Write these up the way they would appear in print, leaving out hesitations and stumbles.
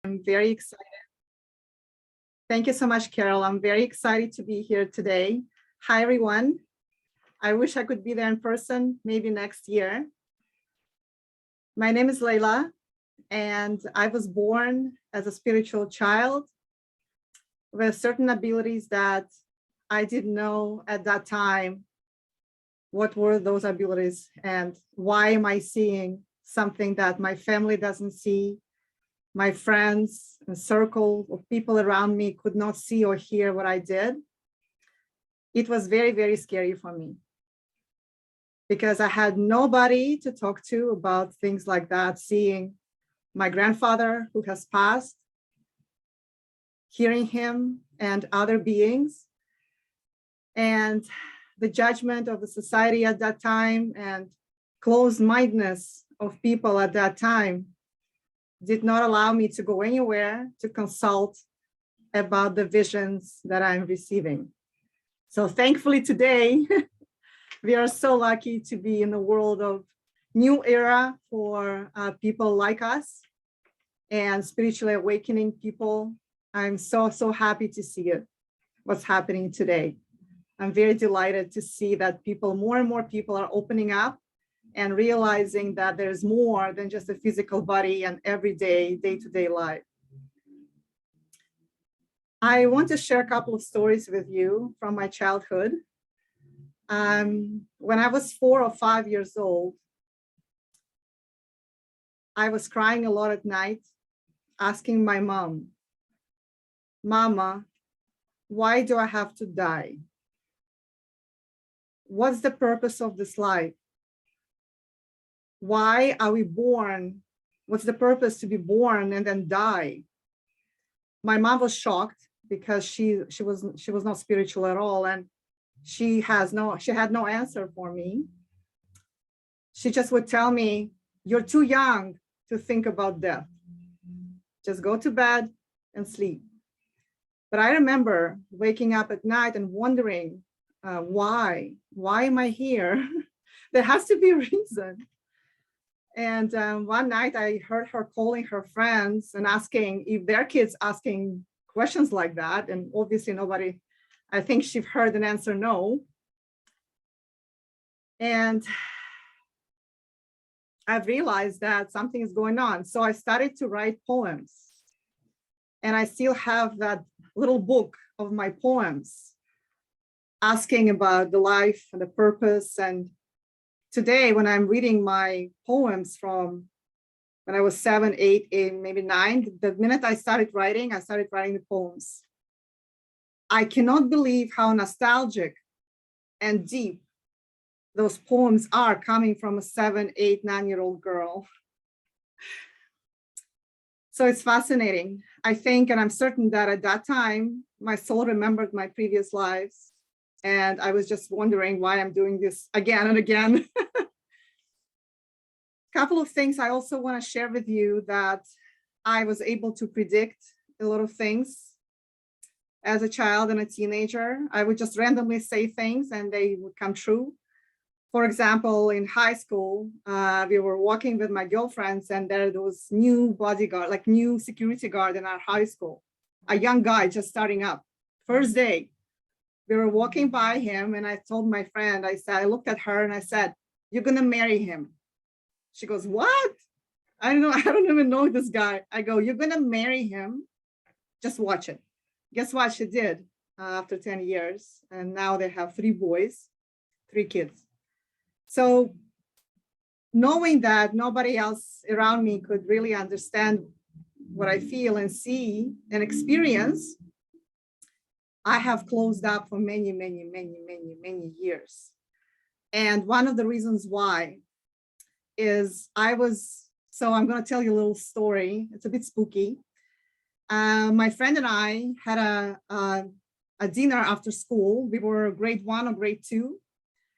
I'm very excited. Thank you so much, Carole. I'm very excited to be here today. Hi, everyone. I wish I could be there in person, maybe next year. My name is Layla, and I was born as a spiritual child with certain abilities that I didn't know at that time what were those abilities and why am I seeing something that my family doesn't see, my friends and circle of people around me could not see or hear what I did. It was very, very scary for me because I had nobody to talk to about things like that, seeing my grandfather who has passed, hearing him and other beings, and the judgment of the society at that time and closed-mindedness of people at that time did not allow me to go anywhere to consult about the visions that I'm receiving. So thankfully today, we are so lucky to be in the world of new era for people like us and spiritually awakening people. I'm so happy to see it, what's happening today. I'm very delighted to see that more and more people are opening up and realizing that there's more than just a physical body and everyday, day-to-day life. I want to share a couple of stories with you from my childhood. When I was 4 or 5 years old, I was crying a lot at night, asking my mom, "Mama, why do I have to die? What's the purpose of this life? Why are we born? What's the purpose to be born and then die?" My mom was shocked because she was not spiritual at all, and she had no answer for me. She just would tell me, "You're too young to think about death. Just go to bed and sleep." But I remember waking up at night and wondering, why am I here? There has to be a reason. And one night I heard her calling her friends and asking if their kids asking questions like that. And obviously nobody, I think she heard an answer no. And I've realized that something is going on. So I started to write poems. And I still have that little book of my poems asking about the life and the purpose. And today, when I'm reading my poems from when I was 7, 8, maybe 9, the minute I started writing the poems. I cannot believe how nostalgic and deep those poems are coming from a 7, 8, 9-year-old girl. So it's fascinating. I think, and I'm certain that at that time, my soul remembered my previous lives. And I was just wondering why I'm doing this again and again. Couple of things I also want to share with you that I was able to predict a lot of things as a child and a teenager. I would just randomly say things and they would come true. For example, in high school, we were walking with my girlfriends and there was new bodyguard, like new security guard in our high school, a young guy just starting up. First day, we were walking by him and I told my friend, I looked at her and I said, "You're gonna marry him." She goes, "What? I don't even know this guy." I go, "You're gonna marry him. Just watch it." Guess what she did after 10 years. And now they have 3 boys, 3 kids. So knowing that nobody else around me could really understand what I feel and see and experience, I have closed up for many years. And one of the reasons why is so I'm going to tell you a little story. It's a bit spooky. My friend and I had a dinner after school. We were grade 1 or grade 2.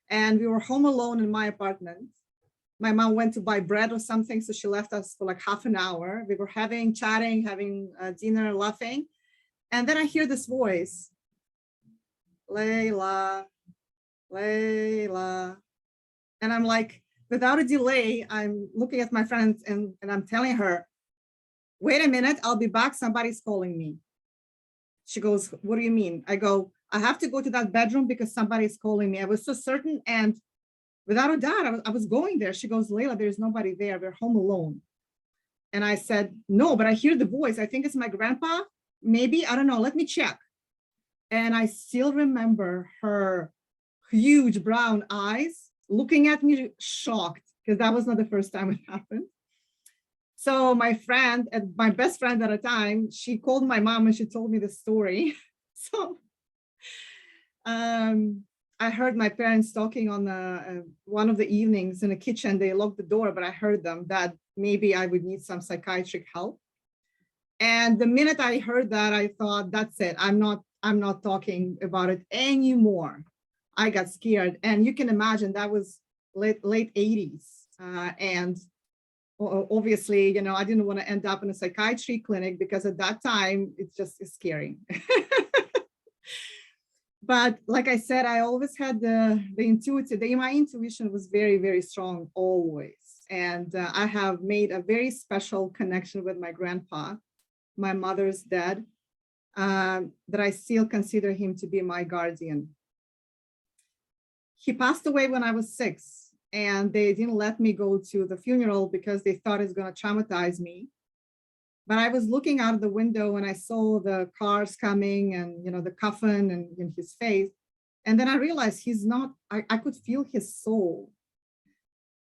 And we were home alone in my apartment. My mom went to buy bread or something, so she left us for like half an hour. We were chatting, having dinner, laughing. And then I hear this voice, "Layla, Layla." And I'm like, without a delay, I'm looking at my friends and I'm telling her, wait a minute, I'll be back. Somebody's calling me. She goes, what do you mean? I go, I have to go to that bedroom because somebody's calling me. I was so certain. And without a doubt, I was going there. She goes, Layla, there's nobody there. We're home alone. And I said, no, but I hear the voice. I think it's my grandpa. Maybe, I don't know. Let me check. And I still remember her huge brown eyes looking at me shocked, because that was not the first time it happened. So my friend, my best friend at the time, she called my mom and she told me the story. So I heard my parents talking on one of the evenings in the kitchen. They locked the door, but I heard them that maybe I would need some psychiatric help. And the minute I heard that, I thought, that's it. I'm not talking about it anymore. I got scared. And you can imagine that was late 80s. And obviously, you know, I didn't want to end up in a psychiatry clinic because at that time, it's just scary. But like I said, I always had my intuition was very, very strong always. And I have made a very special connection with my grandpa, my mother's dad, that I still consider him to be my guardian. He passed away when I was 6, and they didn't let me go to the funeral because they thought it's going to traumatize me. But I was looking out of the window and I saw the cars coming and, you know, the coffin and in his face. And then I realized he's not, I could feel his soul.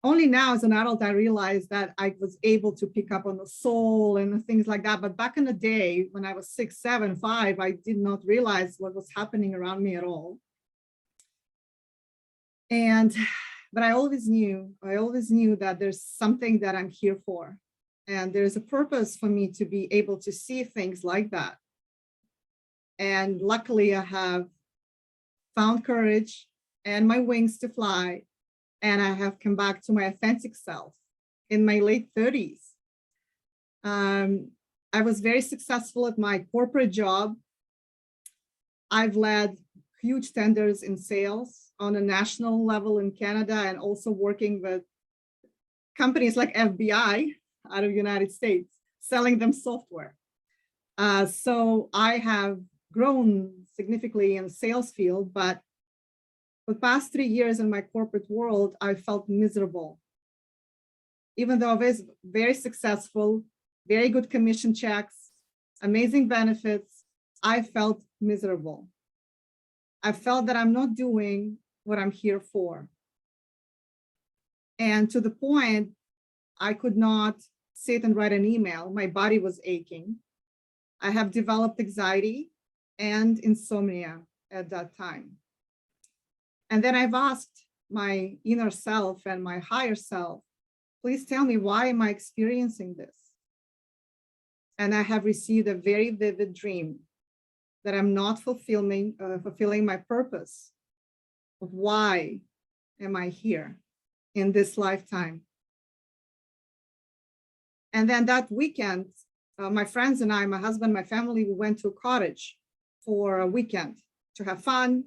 Only now as an adult, I realized that I was able to pick up on the soul and things like that. But back in the day, when I was 6, 7, 5, I did not realize what was happening around me at all. But I always knew that there's something that I'm here for. And there's a purpose for me to be able to see things like that. And luckily I have found courage and my wings to fly. And I have come back to my authentic self in my late 30s. I was very successful at my corporate job. I've led huge tenders in sales on a national level in Canada, and also working with companies like FBI out of the United States, selling them software. So I have grown significantly in the sales field, but for the past 3 years in my corporate world, I felt miserable. Even though I was very successful, very good commission checks, amazing benefits, I felt miserable. I felt that I'm not doing what I'm here for. And to the point, I could not sit and write an email. My body was aching. I have developed anxiety and insomnia at that time. And then I've asked my inner self and my higher self, please tell me, why am I experiencing this? And I have received a very vivid dream that I'm not fulfilling my purpose of why am I here in this lifetime. And then that weekend, my friends and I, my husband, my family, we went to a cottage for a weekend to have fun.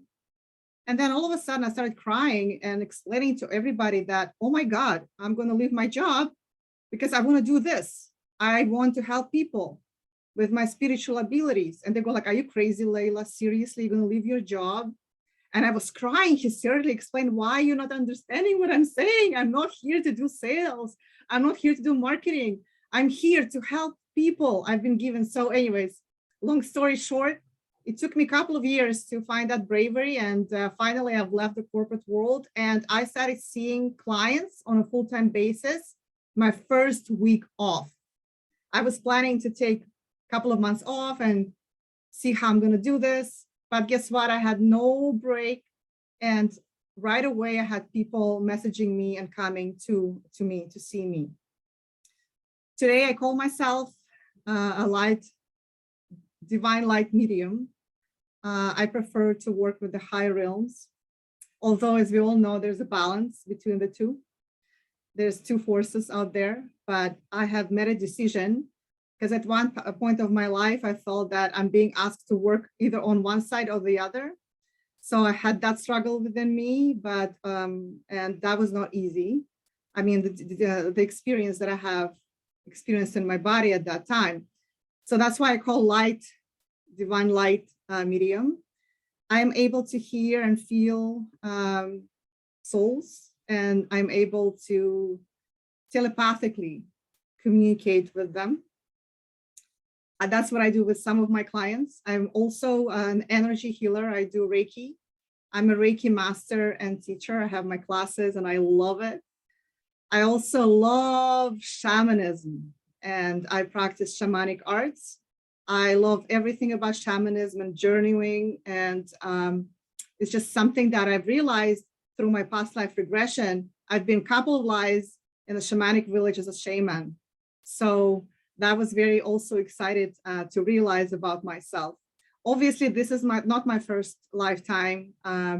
And then all of a sudden I started crying and explaining to everybody that, oh my God, I'm going to leave my job because I want to do this. I want to help people with my spiritual abilities. And they go like, are you crazy, Layla? Seriously, you're going to leave your job? And I was crying hysterically, explain why you're not understanding what I'm saying. I'm not here to do sales. I'm not here to do marketing. I'm here to help people. I've been given. So anyways, long story short, it took me a couple of years to find that bravery. And finally, I've left the corporate world and I started seeing clients on a full-time basis my first week off. I was planning to take a couple of months off and see how I'm going to do this. But guess what? I had no break. And right away, I had people messaging me and coming to me to see me. Today, I call myself a divine light medium. I prefer to work with the higher realms. Although, as we all know, there's a balance between the two. There's two forces out there, but I have made a decision because at one point of my life, I felt that I'm being asked to work either on one side or the other. So I had that struggle within me, but and that was not easy. I mean, the experience that I have experienced in my body at that time. So that's why I call light, divine light medium. I am able to hear and feel souls, and I'm able to telepathically communicate with them. That's what I do with some of my clients. I'm also an energy healer. I do Reiki. I'm a Reiki master and teacher. I have my classes and I love it. I also love shamanism and I practice shamanic arts. I love everything about shamanism and journeying. And it's just something that I've realized through my past life regression. I've been a couple of lives in the shamanic village as a shaman. So that was very also excited to realize about myself. Obviously, this is not my first lifetime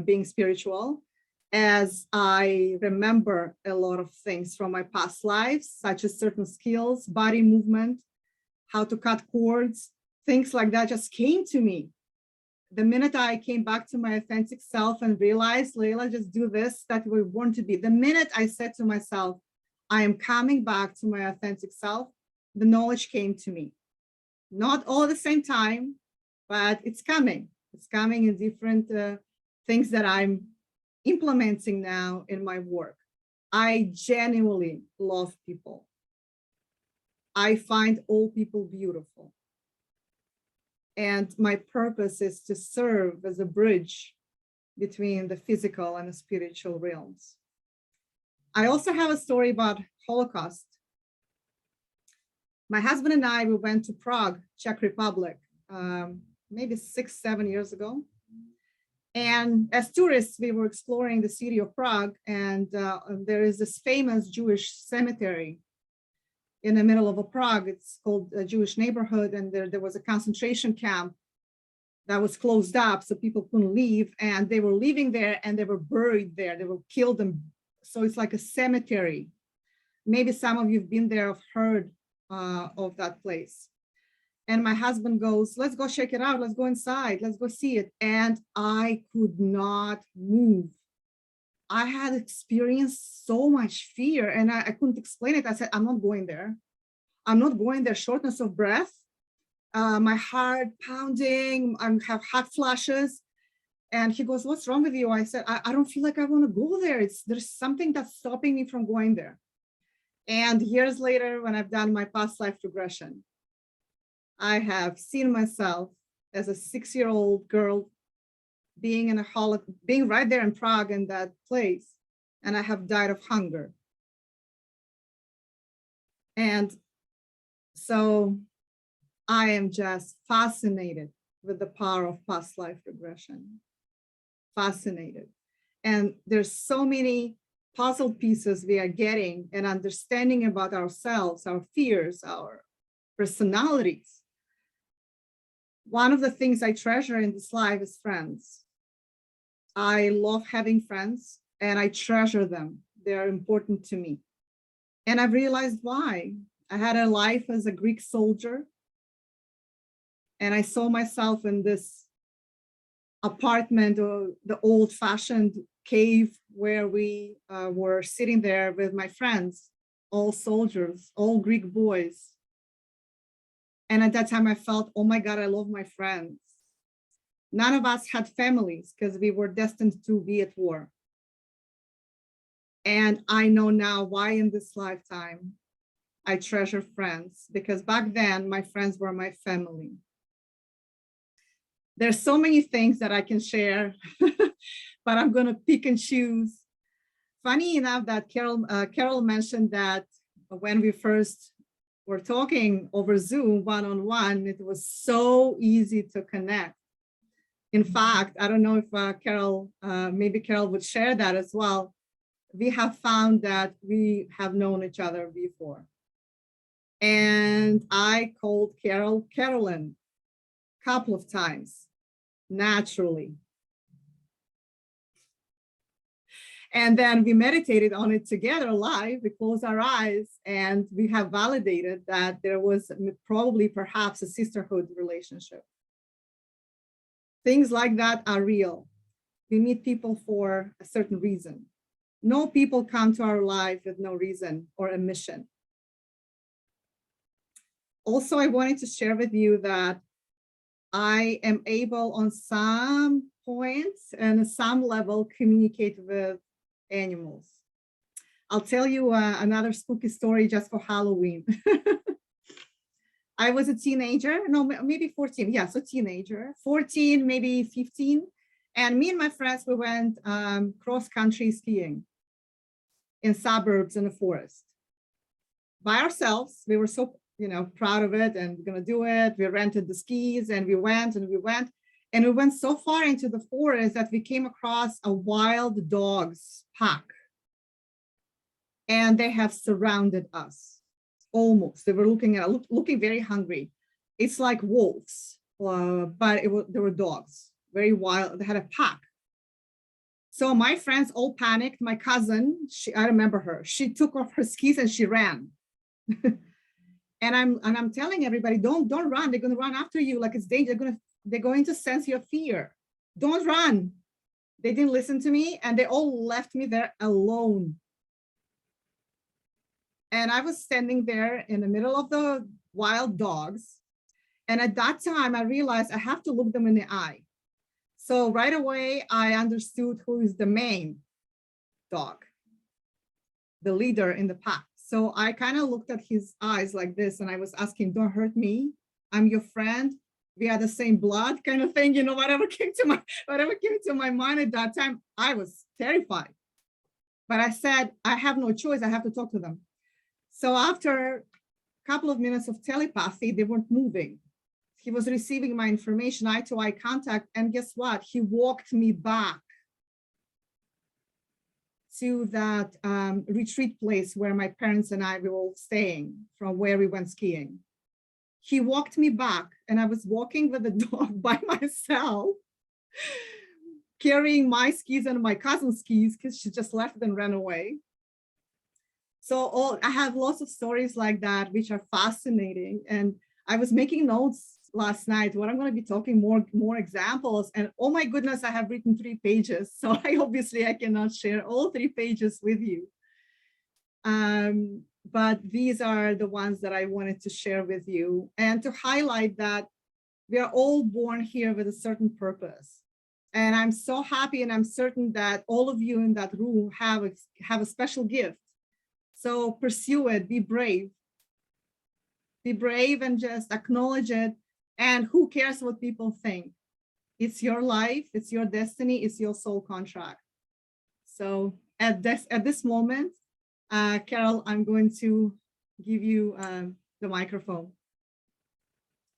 being spiritual, as I remember a lot of things from my past lives, such as certain skills, body movement, how to cut cords, things like that just came to me. The minute I came back to my authentic self and realized, Layla, just do this, that we're born to be. The minute I said to myself, I am coming back to my authentic self, the knowledge came to me. Not all at the same time, but it's coming. It's coming in different things that I'm implementing now in my work. I genuinely love people. I find all people beautiful. And my purpose is to serve as a bridge between the physical and the spiritual realms. I also have a story about Holocaust. My husband and I, we went to Prague, Czech Republic, maybe 6-7 years ago. And as tourists, we were exploring the city of Prague, and there is this famous Jewish cemetery in the middle of Prague. It's called a Jewish neighborhood, and there was a concentration camp that was closed up, so people couldn't leave, and they were living there, and they were buried there. They were killed, and so it's like a cemetery. Maybe some of you have been there, have heard of that place. And my husband goes, let's go check it out. Let's go inside. Let's go see it. And I could not move. I had experienced so much fear and I couldn't explain it. I said, I'm not going there. I'm not going there. Shortness of breath, my heart pounding, I have hot flashes. And he goes, what's wrong with you? I said, I don't feel like I want to go there. There's something that's stopping me from going there. And years later, when I've done my past life regression, I have seen myself as a 6-year-old girl being in being right there in Prague in that place, and I have died of hunger. And so I am just fascinated with the power of past life regression. Fascinated. And there's so many puzzle pieces we are getting and understanding about ourselves, our fears, our personalities. One of the things I treasure in this life is friends. I love having friends and I treasure them. They're important to me. And I've realized why. I had a life as a Greek soldier and I saw myself in this apartment or the old-fashioned cave where we were sitting there with my friends, all soldiers, all Greek boys. And at that time I felt, oh my God, I love my friends. None of us had families because we were destined to be at war. And I know now why in this lifetime I treasure friends, because back then my friends were my family. There's so many things that I can share, but I'm going to pick and choose. Funny enough that Carole mentioned that when we first were talking over Zoom one-on-one, it was so easy to connect. In fact, I don't know if Carole, maybe Carole would share that as well. We have found that we have known each other before. And I called Carole Carolyn a couple of times, naturally. And then we meditated on it together live. We closed our eyes and we have validated that there was probably perhaps a sisterhood relationship. Things like that are real. We meet people for a certain reason. No people come to our life with no reason or a mission. Also, I wanted to share with you that I am able on some points and some level communicate with animals. I'll tell you another spooky story just for Halloween. I was a teenager, no, maybe 14. Yeah, so teenager, 14, maybe 15. And me and my friends, we went cross-country skiing in suburbs in the forest by ourselves. We were so, proud of it and gonna do it. We rented the skis and we went. And we went so far into the forest that we came across a wild dogs pack. And they have surrounded us. Almost. They were looking very hungry. It's like wolves, but they were dogs, very wild. They had a pack. So my friends all panicked. My cousin, I remember her. She took off her skis and she ran. and I'm telling everybody, don't run. They're gonna run after you like it's dangerous. They're going to sense your fear. Don't run. They didn't listen to me, and they all left me there alone. And I was standing there in the middle of the wild dogs. And at that time, I realized I have to look them in the eye. So right away, I understood who is the main dog, the leader in the pack. So I kind of looked at his eyes like this, and I was asking, don't hurt me. I'm your friend. We are the same blood kind of thing. Whatever came to my mind at that time, I was terrified. But I said, I have no choice. I have to talk to them. So after a couple of minutes of telepathy, they weren't moving. He was receiving my information, eye-to-eye contact, and guess what? He walked me back to that retreat place where my parents and I were all staying from where we went skiing. He walked me back, and I was walking with the dog by myself, carrying my skis and my cousin's skis because she just left and ran away. So I have lots of stories like that, which are fascinating. And I was making notes last night what I'm going to be talking more examples. And oh my goodness, I have written 3 pages. So I cannot share all 3 pages with you. But these are the ones that I wanted to share with you and to highlight that we are all born here with a certain purpose. And I'm so happy, and I'm certain that all of you in that room have a special gift. So pursue it, be brave and just acknowledge it. And who cares what people think? It's your life, it's your destiny, it's your soul contract. So at this moment, Carole, I'm going to give you the microphone.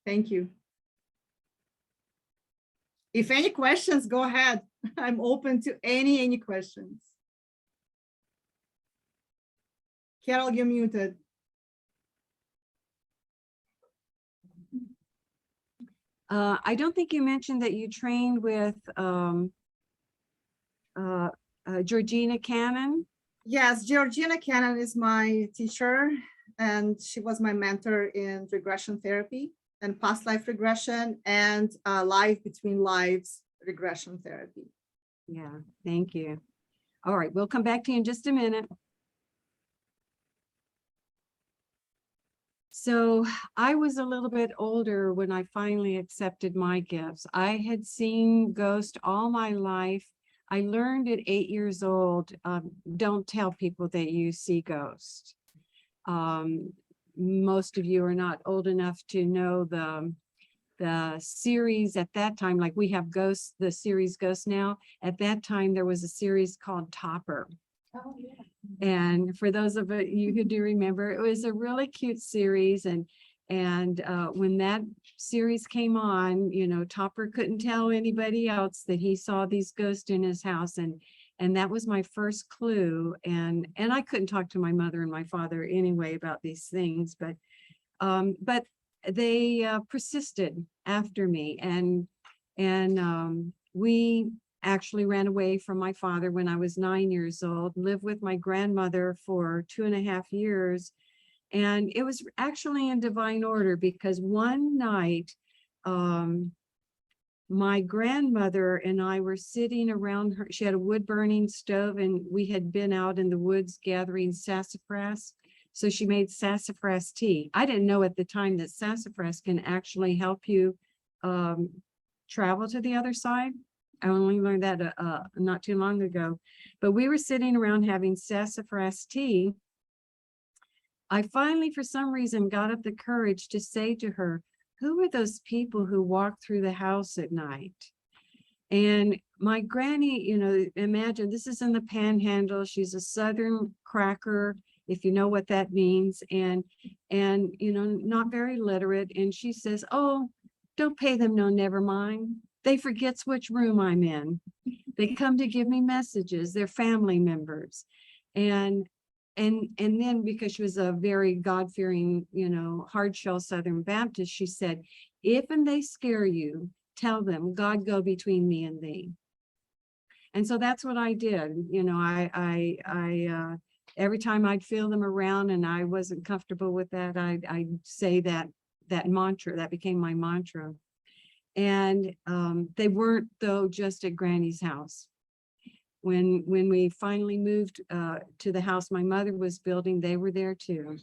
Thank you. If any questions, go ahead. I'm open to any questions. Carole, you're muted. I don't think you mentioned that you trained with Georgina Cannon. Yes, Georgina Cannon is my teacher, and she was my mentor in regression therapy and past life regression and life between lives regression therapy. Yeah, thank you. All right, we'll come back to you in just a minute. So I was a little bit older when I finally accepted my gifts. I had seen ghosts all my life. I learned at 8 years old, don't tell people that you see ghosts. Most of you are not old enough to know the series at that time, like we have Ghosts, the series Ghosts now. At that time, there was a series called Topper. Oh, yeah. And for those of you who do remember, it was a really cute series. And when that series came on, Topper couldn't tell anybody else that he saw these ghosts in his house. And that was my first clue. And I couldn't talk to my mother and my father anyway about these things, but they persisted after me. And we actually ran away from my father when I was 9 years old, lived with my grandmother for 2.5 years. And it was actually in divine order, because one night, my grandmother and I were sitting around her. She had a wood burning stove, and we had been out in the woods gathering sassafras. So she made sassafras tea. I didn't know at the time that sassafras can actually help you travel to the other side. I only learned that not too long ago. But we were sitting around having sassafras tea. I finally, for some reason, got up the courage to say to her, who are those people who walk through the house at night? And my granny, you know, imagine this is in the Panhandle. She's a Southern cracker, if you know what that means, and you know, not very literate. And she says, oh, don't pay them no, never mind. They forgets which room I'm in. They come to give me messages. They're family members. And then because she was a very God-fearing, you know, hard-shell Southern Baptist, she said, if and they scare you, tell them God go between me and thee. And so that's what I did. You know, I every time I'd feel them around and I wasn't comfortable with that, I'd say that mantra. That became my mantra. And they weren't, though, just at Granny's house. When we finally moved to the house my mother was building, they were there too.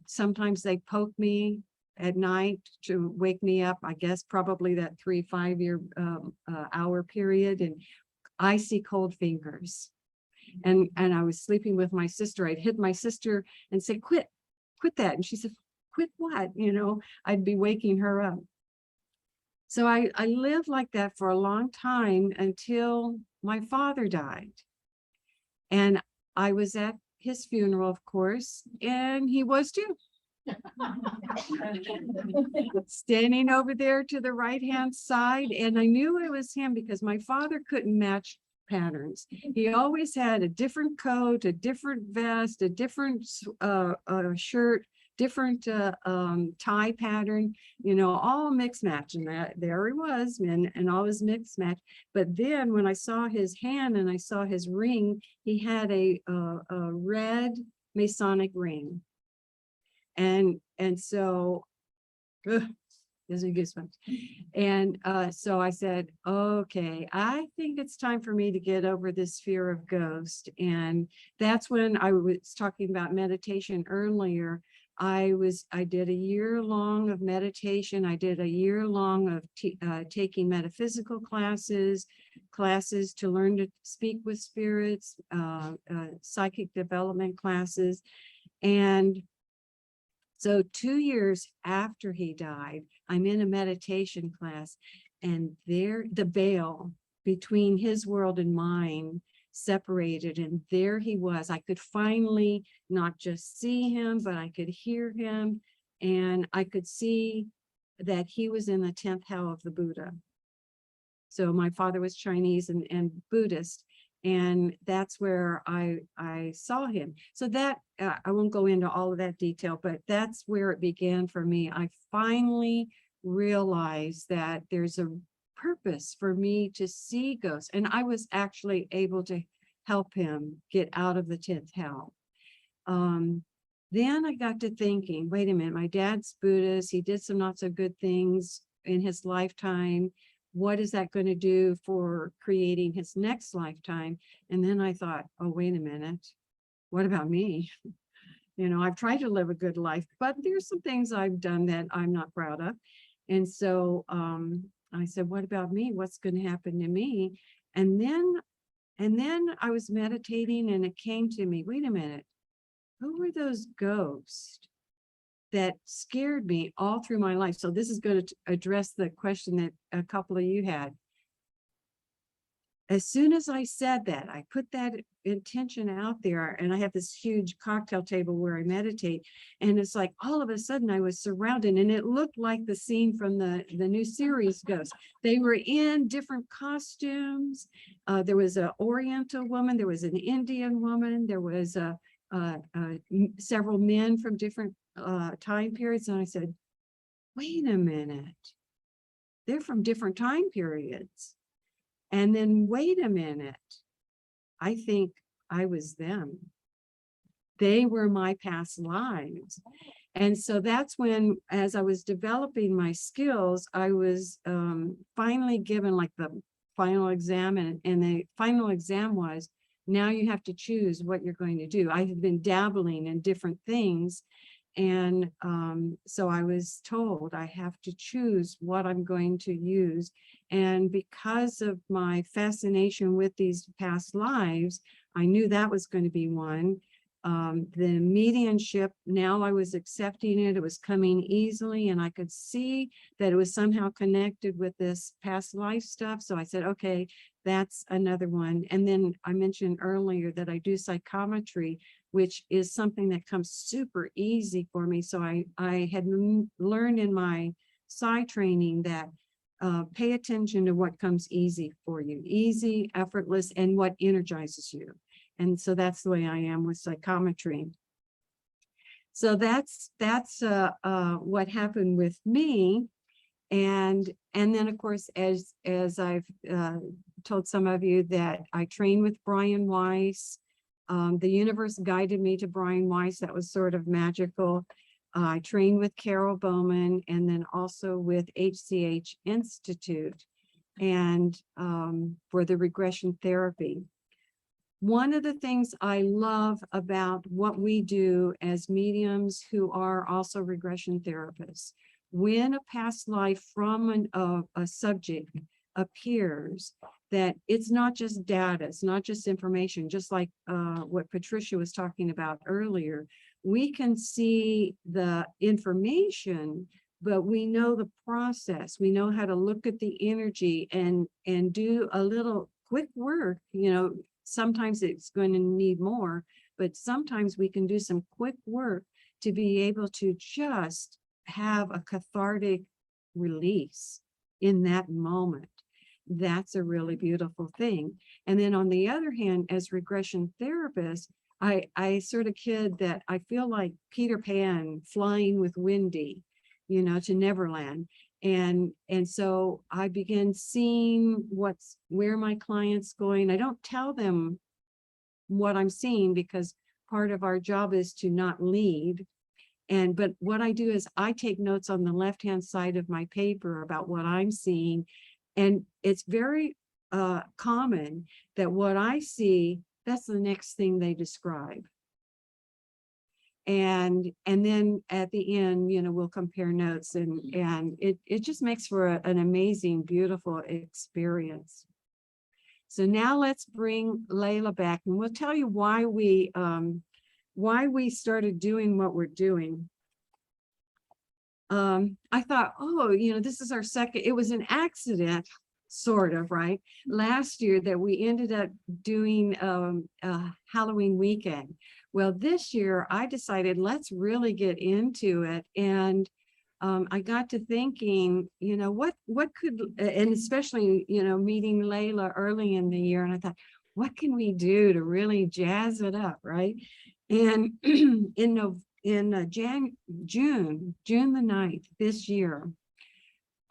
Sometimes they poke me at night to wake me up, I guess probably that 3-5 year hour period, and icy cold fingers. And I was sleeping with my sister. I'd hit my sister and say, quit that. And she said, quit what? You know, I'd be waking her up. So I lived like that for a long time until my father died. And I was at his funeral, of course, and he was too. Standing over there to the right-hand side, and I knew it was him because my father couldn't match patterns. He always had a different coat, a different vest, a different shirt, different tie pattern, you know, all mixed match. And there he was, and all his mixed match. But then when I saw his hand and I saw his ring, he had a red Masonic ring. And so, there's a goosebumps. And so I said, okay, I think it's time for me to get over this fear of ghosts. And that's when I was talking about meditation earlier. I did a year long of meditation. I did a year long of taking metaphysical classes to learn to speak with spirits, psychic development classes. And so 2 years after he died, I'm in a meditation class, and there the veil between his world and mine separated, and there he was. I could finally not just see him, but I could hear him, and I could see that he was in the 10th hell of the Buddha. So my father was Chinese and Buddhist, and that's where I saw him. So that I won't go into all of that detail, but that's where it began for me. I finally realized that there's a purpose for me to see ghosts, and I was actually able to help him get out of the 10th hell. Then I got to thinking, wait a minute, my dad's Buddhist. He did some not so good things in his lifetime. What is that going to do for creating his next lifetime? And then I thought, oh, wait a minute, what about me? You know, I've tried to live a good life, but there's some things I've done that I'm not proud of. And so I said, what about me? What's going to happen to me? And then I was meditating, and it came to me, wait a minute, who were those ghosts that scared me all through my life? So this is going to address the question that a couple of you had. As soon as I said that, I put that intention out there, and I have this huge cocktail table where I meditate, and it's like all of a sudden I was surrounded, and it looked like the scene from the new series Ghost. They were in different costumes. There was an Oriental woman, there was an Indian woman, there was several men from different time periods. And I said, wait a minute, they're from different time periods. And then wait a minute, I think I was them. They were my past lives. And so that's when, as I was developing my skills, I was finally given like the final exam, and the final exam was, Now you have to choose what you're going to do. I have been dabbling in different things. And so I was told I have to choose what I'm going to use. And because of my fascination with these past lives, I knew that was going to be one. The mediumship, now I was accepting it. It was coming easily, and I could see that it was somehow connected with this past life stuff. So I said, okay, that's another one. And then I mentioned earlier that I do psychometry, which is something that comes super easy for me. So I had learned in my psi training that pay attention to what comes easy for you, easy, effortless, and what energizes you. And so that's the way I am with psychometry. So that's what happened with me. And then, of course, as I've told some of you, that I trained with Brian Weiss. The universe guided me to Brian Weiss. That was sort of magical. I trained with Carol Bowman, and then also with HCH Institute, and for the regression therapy. One of the things I love about what we do as mediums who are also regression therapists, when a past life from a subject appears, that it's not just data, it's not just information, just like what Patricia was talking about earlier. We can see the information, but we know the process. We know how to look at the energy and do a little quick work. You know, sometimes it's going to need more, but sometimes we can do some quick work to be able to just have a cathartic release in that moment. That's a really beautiful thing. And then on the other hand, as regression therapists, I sort of kid that I feel like Peter Pan flying with Wendy, you know, to Neverland. And so I begin seeing where my client's going. I don't tell them what I'm seeing, because part of our job is to not lead. But what I do is I take notes on the left-hand side of my paper about what I'm seeing. And it's very common that what I see, that's the next thing they describe. And then at the end, you know, we'll compare notes, and it just makes for an amazing, beautiful experience. So now let's bring Layla back, and we'll tell you why we started doing what we're doing. I thought, oh, you know, this is our second, it was an accident, sort of, right? Last year that we ended up doing Halloween weekend. Well, this year I decided, let's really get into it. And I got to thinking, you know, what could, and especially, you know, meeting Layla early in the year, and I thought, what can we do to really jazz it up, right? And in June the 9th this year,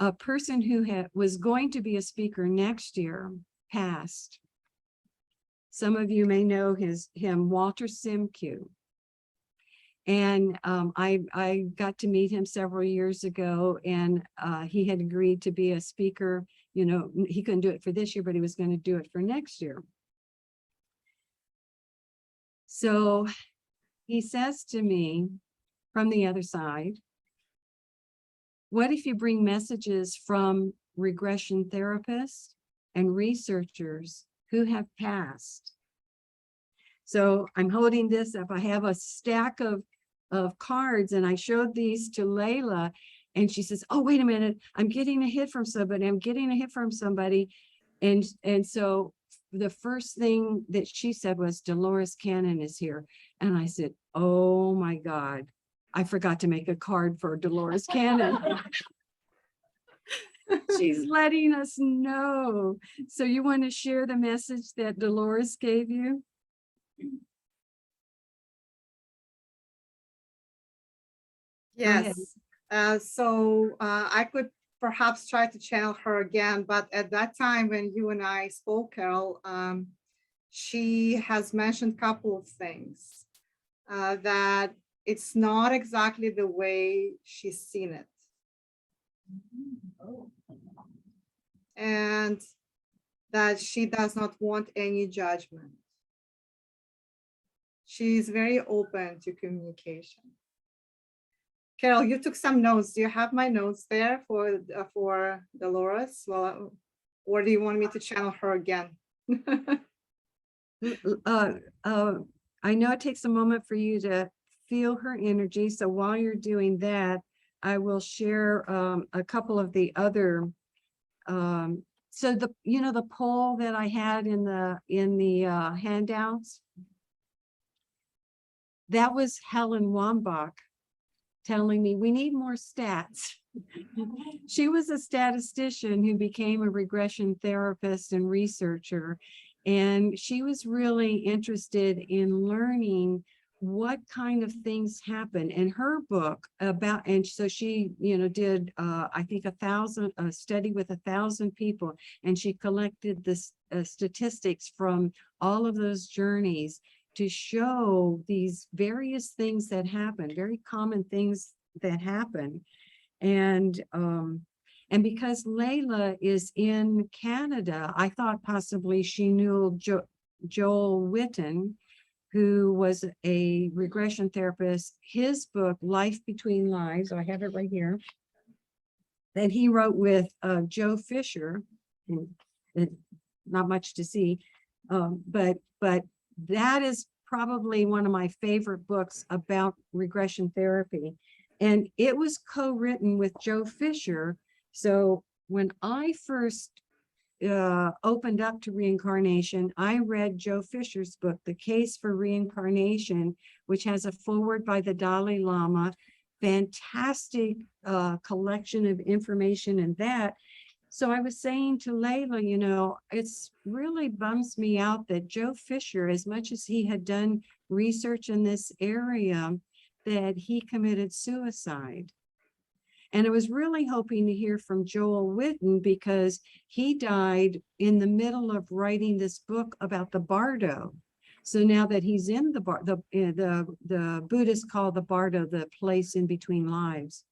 a person who was going to be a speaker next year passed. Some of you may know him, Walter Simcoe. And I got to meet him several years ago, and he had agreed to be a speaker. You know, he couldn't do it for this year, but he was going to do it for next year. So he says to me from the other side, what if you bring messages from regression therapists and researchers who have passed? So I'm holding this up. I have a stack of cards, and I showed these to Layla, and she says, oh, wait a minute, I'm getting a hit from somebody. I'm getting a hit from somebody. And so the first thing that she said was, Dolores Cannon is here. And I said, oh my God, I forgot to make a card for Dolores Cannon. She's letting us know. So you want to share the message that Dolores gave you? Yes. So I could perhaps try to channel her again, but at that time when you and I spoke, Carole, she has mentioned a couple of things, that it's not exactly the way she's seen it. And that she does not want any judgment. she's very open to communication. Carole, you took some notes. Do you have my notes there for Dolores? Well, or do you want me to channel her again? I know it takes a moment for you to feel her energy. So while you're doing that, I will share a couple of the other. So the poll that I had in the handouts, that was Helen Wambach telling me we need more stats. She was a statistician who became a regression therapist and researcher. And she was really interested in learning what kind of things happen. And her book about, and so she, did, I think a study with 1,000 people, and she collected this statistics from all of those journeys to show these various things that happen, very common things that happen. And because Layla is in Canada, I thought possibly she knew Joel Witten, who was a regression therapist. His book, Life Between Lives, I have it right here, that he wrote with Joe Fisher, and not much to see, but that is probably one of my favorite books about regression therapy. And it was co-written with Joe Fisher. So when I first opened up to reincarnation, I read Joe Fisher's book, The Case for Reincarnation, which has a foreword by the Dalai Lama, fantastic collection of information in that. So I was saying to Layla, it's really bums me out that Joe Fisher, as much as he had done research in this area, that he committed suicide. And I was really hoping to hear from Joel Witten, because he died in the middle of writing this book about the Bardo. So now that he's in the Buddhists call the Bardo the place in between lives.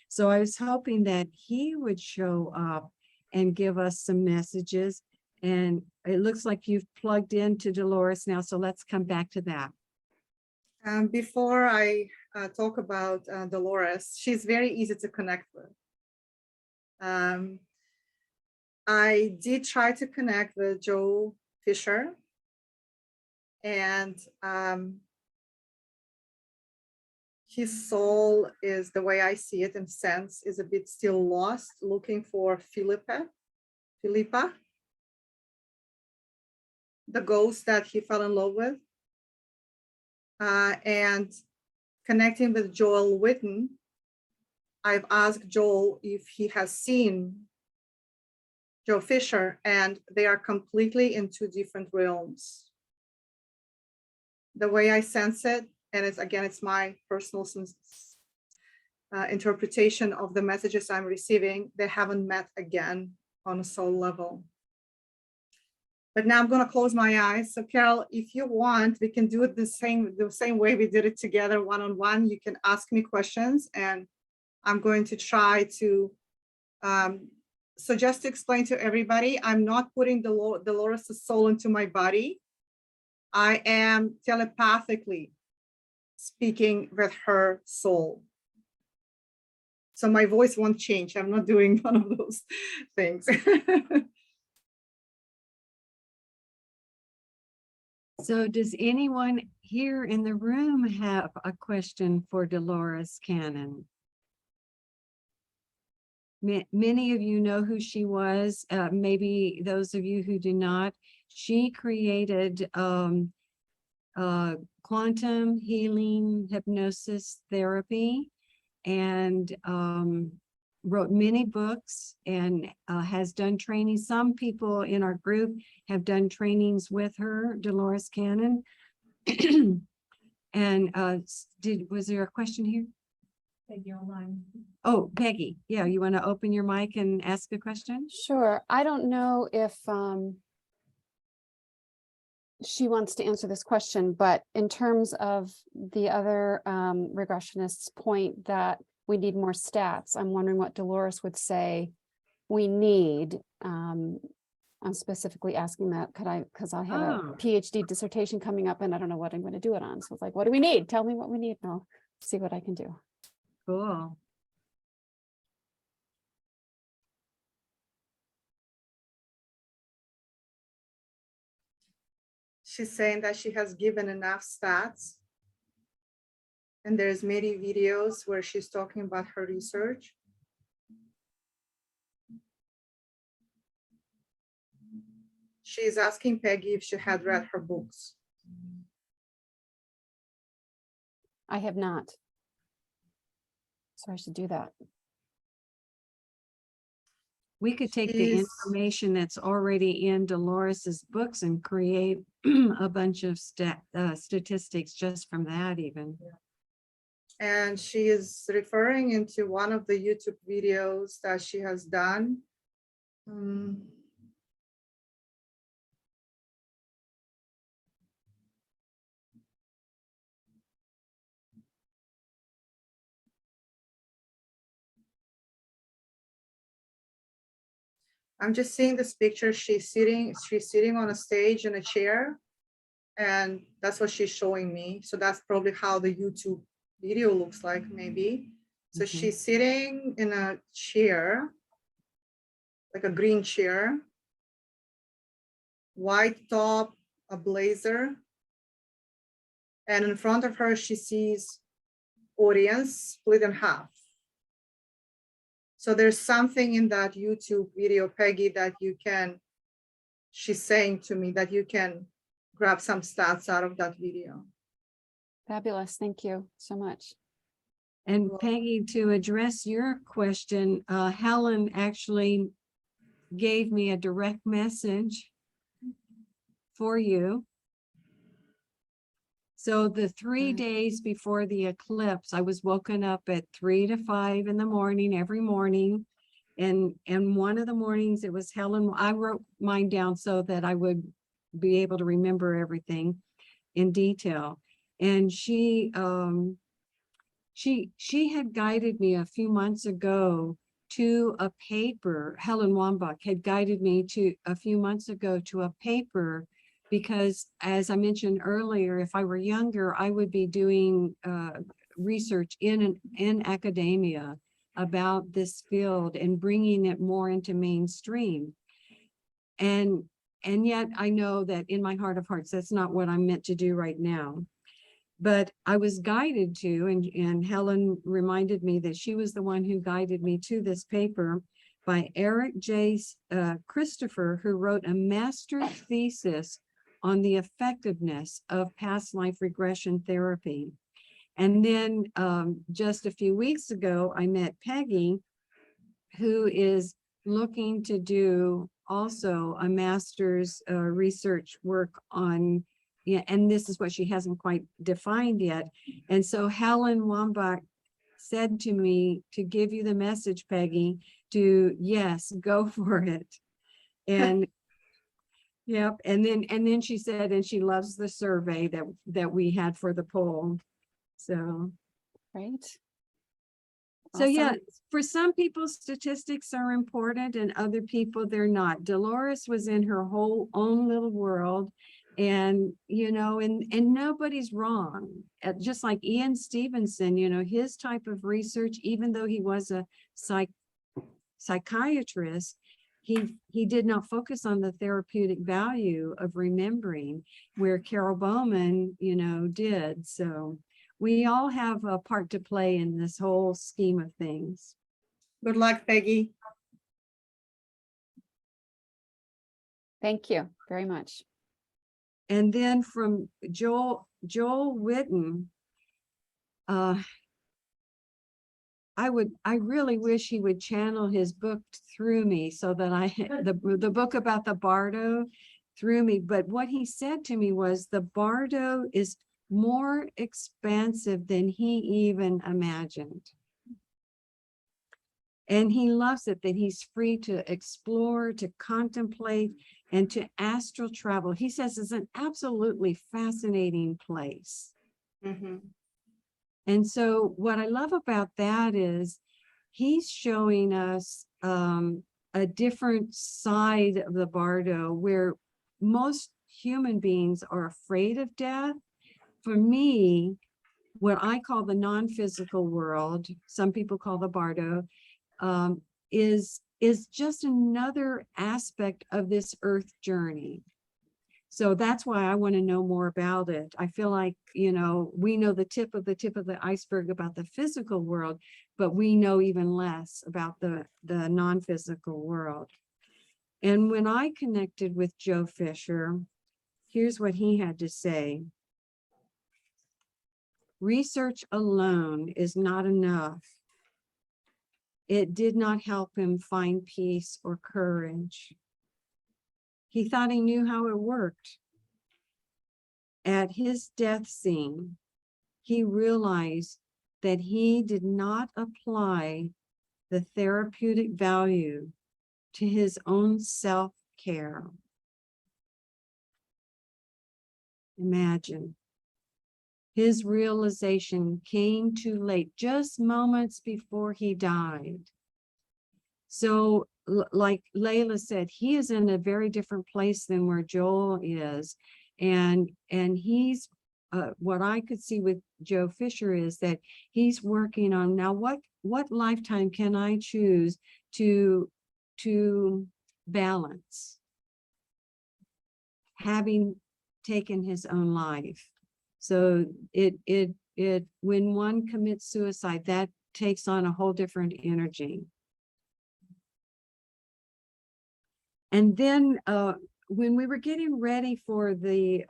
So I was hoping that he would show up and give us some messages. And it looks like you've plugged into Dolores now, so let's come back to that. Before I talk about Dolores, she's very easy to connect with. I did try to connect with Joe Fisher, and his soul is, the way I see it and sense, is a bit still lost, looking for Philippa, the ghost that he fell in love with. And connecting with Joel Witten, I've asked Joel if he has seen Joe Fisher, and they are completely in two different realms. The way I sense it, and it's my personal interpretation of the messages I'm receiving, they haven't met again on a soul level. But now I'm going to close my eyes. So Carole, if you want, we can do it the same way we did it together, one-on-one. You can ask me questions, and I'm going to try to, so just to explain to everybody, I'm not putting Dolores' soul into my body. I am telepathically speaking with her soul. So my voice won't change. I'm not doing one of those things. So does anyone here in the room have a question for Dolores Cannon? Many of you know who she was. Maybe those of you who do not. She created quantum healing hypnosis therapy, and wrote many books, and has done training. Some people in our group have done trainings with her, Dolores Cannon. And was there a question here? Peggy online. Oh, Peggy. Yeah, you want to open your mic and ask a question? Sure. I don't know if she wants to answer this question, but in terms of the other regressionist's point that we need more stats, I'm wondering what Dolores would say we need I'm specifically asking that, because I have a Oh. PhD dissertation coming up and I don't know what I'm going to do it on. So it's like, what do we need? Tell me what we need and I'll see what I can do. Cool. She's saying that she has given enough stats. And there's many videos where she's talking about her research. She's asking Peggy if she had read her books. I have not. So I should do that. We could take the She's- information that's already in Dolores's books and create a bunch of statistics just from that even. And she is referring into one of the YouTube videos that she has done. I'm just seeing this picture. She's sitting on a stage in a chair, and that's what she's showing me. So that's probably how the YouTube video looks like, maybe. So Mhm. she's sitting in a chair, like a green chair, white top, a blazer. And in front of her, she sees audience split in half. So there's something in that YouTube video, Peggy, that she's saying to me that you can grab some stats out of that video. Fabulous. Thank you so much. And Peggy, to address your question, Helen actually gave me a direct message for you. So the 3 days before the eclipse, I was woken up at 3 to 5 in the morning, every morning. And one of the mornings it was Helen. I wrote mine down so that I would be able to remember everything in detail. And she had guided me a few months ago to a paper. Helen Wambach had guided me to a few months ago to a paper, because as I mentioned earlier, if I were younger, I would be doing research in academia about this field and bringing it more into mainstream. And yet I know that in my heart of hearts, that's not what I'm meant to do right now. But I was guided to, and Helen reminded me that she was the one who guided me to this paper by Eric J. Christopher, who wrote a master thesis on the effectiveness of past life regression therapy. And then just a few weeks ago, I met Peggy, who is looking to do also a master's research work on, yeah, and this is what she hasn't quite defined yet. And so Helen Wambach said to me to give you the message, Peggy, to yes, go for it. And yep, and then she said, and she loves the survey that we had for the poll. So Right. so yeah, Awesome. for some people, statistics are important and other people they're not. Dolores was in her whole own little world, and you know, and nobody's wrong. Just like Ian Stevenson, you know, his type of research, even though he was a psychiatrist, he did not focus on the therapeutic value of remembering, where Carol Bowman, you know, did. So we all have a part to play in this whole scheme of things. Good luck, Peggy. Thank you very much. And then from Joel Witten, I really wish he would channel his book through me so that the book about the Bardo through me. But what he said to me was the Bardo is more expansive than he even imagined. And he loves it, that he's free to explore, to contemplate, and to astral travel. He says it's an absolutely fascinating place. Mm-hmm. And so what I love about that is he's showing us a different side of the bardo where most human beings are afraid of death. For me, what I call the non-physical world, some people call the bardo, is just another aspect of this earth journey. So that's why I want to know more about it. I feel like, you know, we know the tip of the iceberg about the physical world, but we know even less about the non-physical world. And when I connected with Joe Fisher, here's what he had to say. Research alone is not enough. It did not help him find peace or courage. He thought he knew how it worked. At his death scene, he realized that he did not apply the therapeutic value to his own self-care. Imagine. His realization came too late, just moments before he died. So, like Layla said, he is in a very different place than where Joel is. And he's, what I could see with Joe Fisher is that he's working on now what lifetime can I choose to balance having taken his own life. So when one commits suicide, that takes on a whole different energy. And then when we were getting ready for the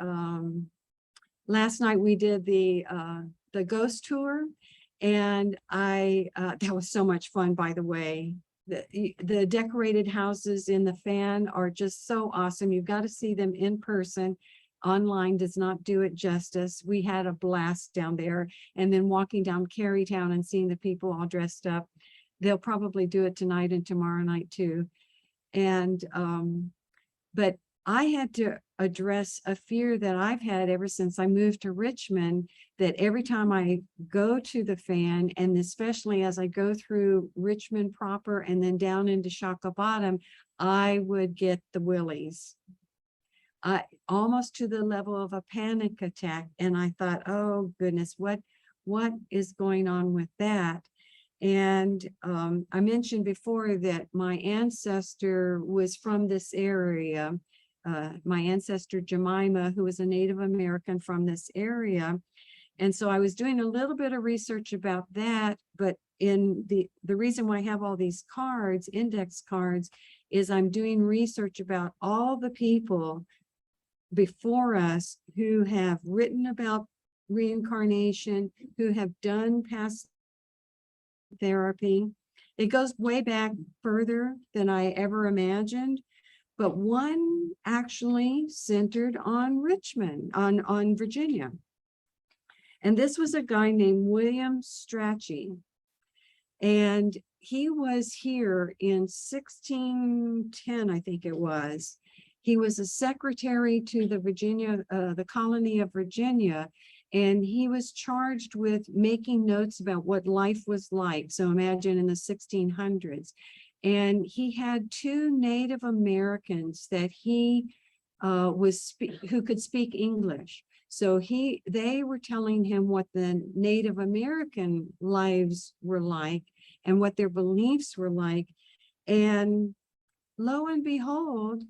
last night, we did the ghost tour, and that was so much fun, by the way. The decorated houses in the fan are just so awesome. You've got to see them in person. Online does not do it justice. We had a blast down there, and then walking down Carytown and seeing the people all dressed up. They'll probably do it tonight and tomorrow night too. And but I had to address a fear that I've had ever since I moved to Richmond, that every time I go to the fan, and especially as I go through Richmond proper and then down into Shaka Bottom, I would get the willies. Almost to the level of a panic attack. And I thought, oh goodness, what is going on with that? And I mentioned before that my ancestor was from this area. My ancestor Jemima, who was a Native American from this area. And so I was doing a little bit of research about that, but in the reason why I have all these cards, index cards, is I'm doing research about all the people before us who have written about reincarnation, who have done past therapy. It goes way back further than I ever imagined, but one actually centered on Richmond, on Virginia. And this was a guy named William Strachey. And he was here in 1610, I think it was. He was a secretary to the colony of Virginia, and he was charged with making notes about what life was like. So imagine in the 1600s. And he had two Native Americans that he who could speak English. So they were telling him what the Native American lives were like and what their beliefs were like. And lo and behold,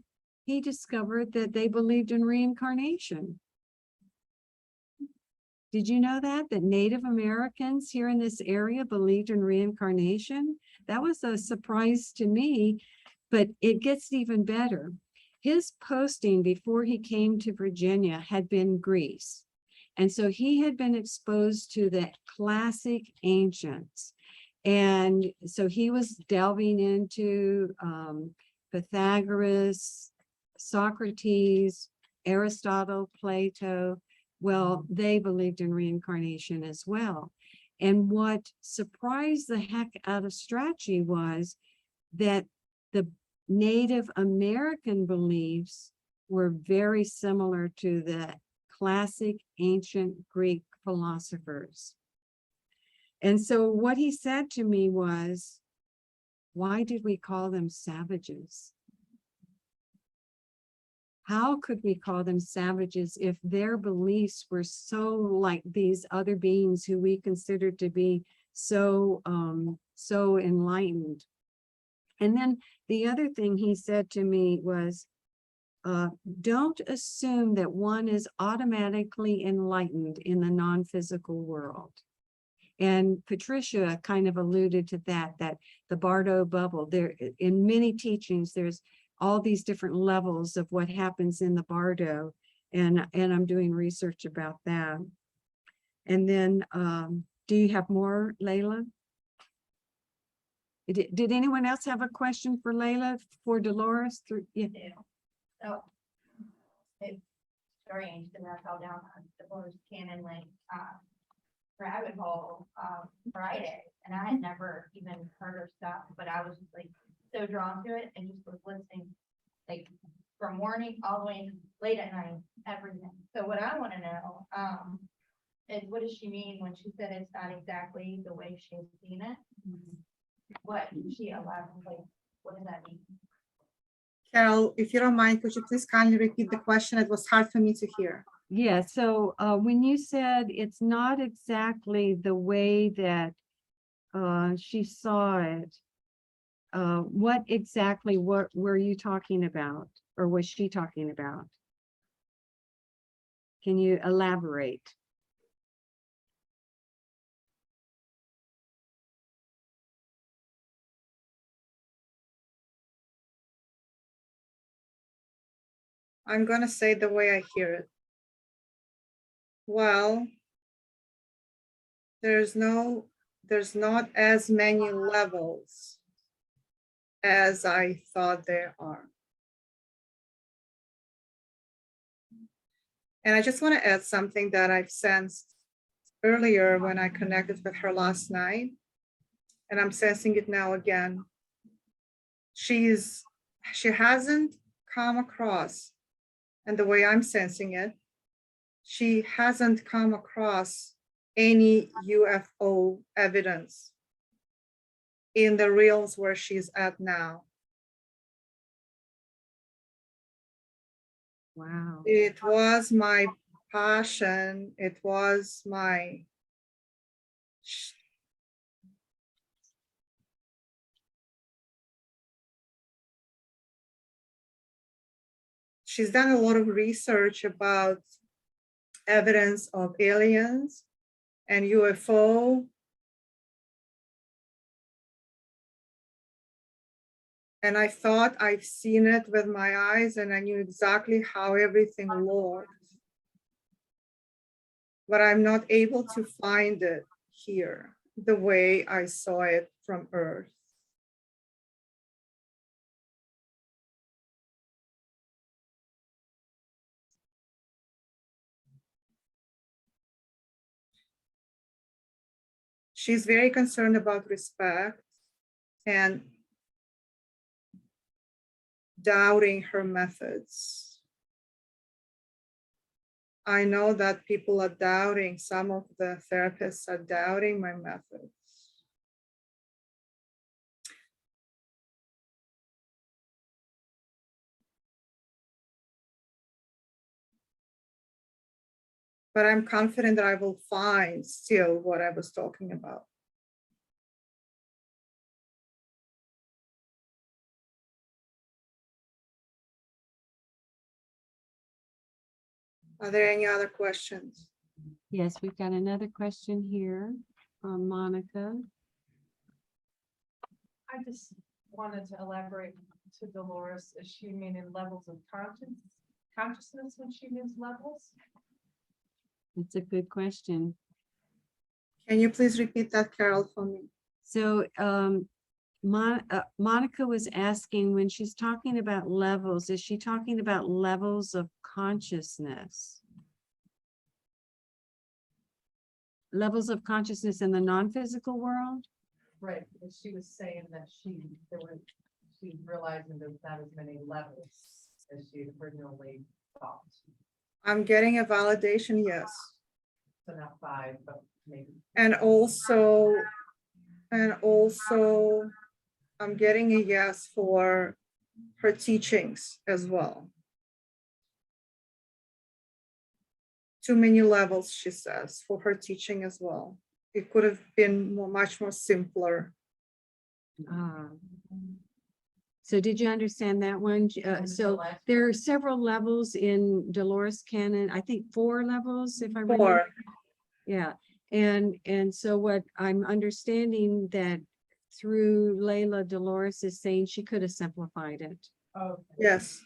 he discovered that they believed in reincarnation. Did you know that Native Americans here in this area believed in reincarnation? That was a surprise to me, but it gets even better. His posting before he came to Virginia had been Greece. And so he had been exposed to the classic ancients. And so he was delving into Pythagoras, Socrates, Aristotle, Plato. Well, they believed in reincarnation as well. And what surprised the heck out of Strachey was that the Native American beliefs were very similar to the classic ancient Greek philosophers. And so what he said to me was, why did we call them savages? How could we call them savages if their beliefs were so like these other beings who we considered to be so so enlightened? And then the other thing he said to me was, don't assume that one is automatically enlightened in the non-physical world. And Patricia kind of alluded to that the Bardo bubble, there in many teachings, there's all these different levels of what happens in the Bardo. And I'm doing research about that. And then, do you have more, Layla? Did anyone else have a question for Layla, for Dolores? Yeah. So it's strange because I fell down the Dolores Cannon like rabbit hole Friday, and I had never even heard her stuff, but I was just like so drawn to it and just was listening like from morning all the way late at night, everything. So what I want to know is, what does she mean when she said it's not exactly the way she's seen it? What she allowed, like, what does that mean? Carol, if you don't mind, could you please kindly repeat the question? It was hard for me to hear. Yeah, so when you said it's not exactly the way that she saw it, what exactly were you talking about, or was she talking about? Can you elaborate? I'm going to say the way I hear it. Well, there's not as many levels as I thought there are. And I just want to add something that I've sensed earlier when I connected with her last night, and I'm sensing it now again. She hasn't come across, and the way I'm sensing it, she hasn't come across any UFO evidence in the realms where she's at now. Wow. It was my passion. It was my she's done a lot of research about evidence of aliens and UFO. And I thought I've seen it with my eyes and I knew exactly how everything looked. But I'm not able to find it here the way I saw it from Earth. She's very concerned about respect and doubting her methods. I know that people are doubting, some of the therapists are doubting my methods. But I'm confident that I will find still what I was talking about. Are there any other questions? Yes, we've got another question here from Monica. I just wanted to elaborate to Dolores, is she meaning levels of consciousness when she means levels? It's a good question. Can you please repeat that, Carol, for me? So Monica was asking, when she's talking about levels, is she talking about levels of consciousness? Levels of consciousness in the non-physical world? Right, because she was saying that she's realizing there's not as many levels as she originally thought. I'm getting a validation, yes. So not 5, but maybe. And also, I'm getting a yes for her teachings as well. Too many levels, she says, for her teaching as well. It could have been much more simpler. Ah. So did you understand that one? So there are several levels in Dolores Cannon, I think 4 levels, if I remember. 4. Yeah, and so what I'm understanding that through Layla, Dolores is saying she could have simplified it. Oh. Yes.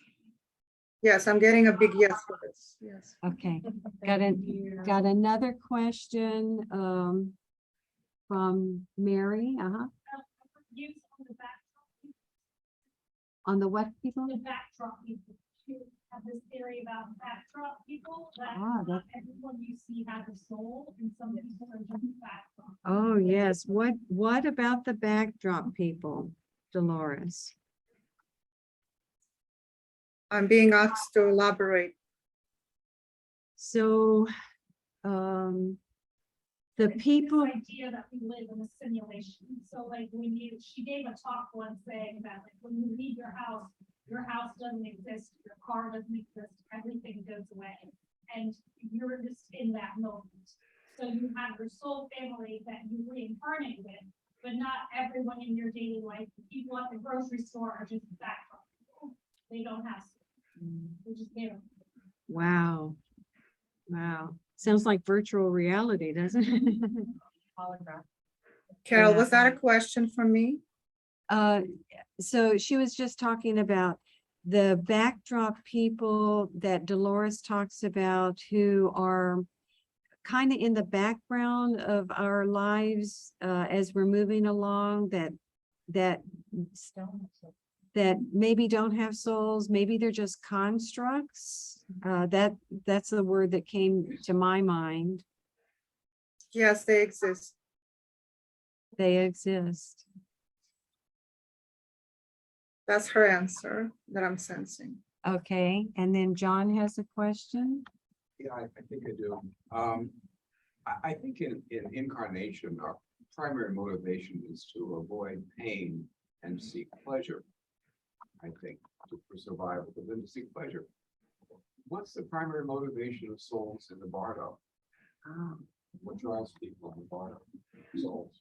Yes, I'm getting a big yes for this. Yes. Okay, got another question from Mary, Use on the backdrop, on the what people? the backdrop people. You have this theory about backdrop people, that Ah, not everyone you see has a soul, and some people are just backdrop. Oh, yes. What about the backdrop people, Dolores? I'm being asked to elaborate. So, the It's people, this idea that we live in a simulation. So like when she gave a talk once saying that like when you leave your house doesn't exist, your car doesn't exist, everything goes away. And you're just in that moment. So you have your soul family that you reincarnate with, but not everyone in your daily life. The people at the grocery store are just backdrop people. They don't have soul. They just there. wow. Wow. Sounds like virtual reality, doesn't it? Hologram. Carol, Yeah. was that a question for me? So she was just talking about the backdrop people that Dolores talks about who are kind of in the background of our lives as we're moving along, that maybe don't have souls, maybe they're just constructs. That's the word that came to my mind. Yes, they exist. They exist. That's her answer that I'm sensing. Okay, and then John has a question. Yeah, I think I do. I think in incarnation, our primary motivation is to avoid pain and seek pleasure. I think for survival, but then to seek pleasure. What's the primary motivation of souls in the bardo? What drives people in the bardo? Souls.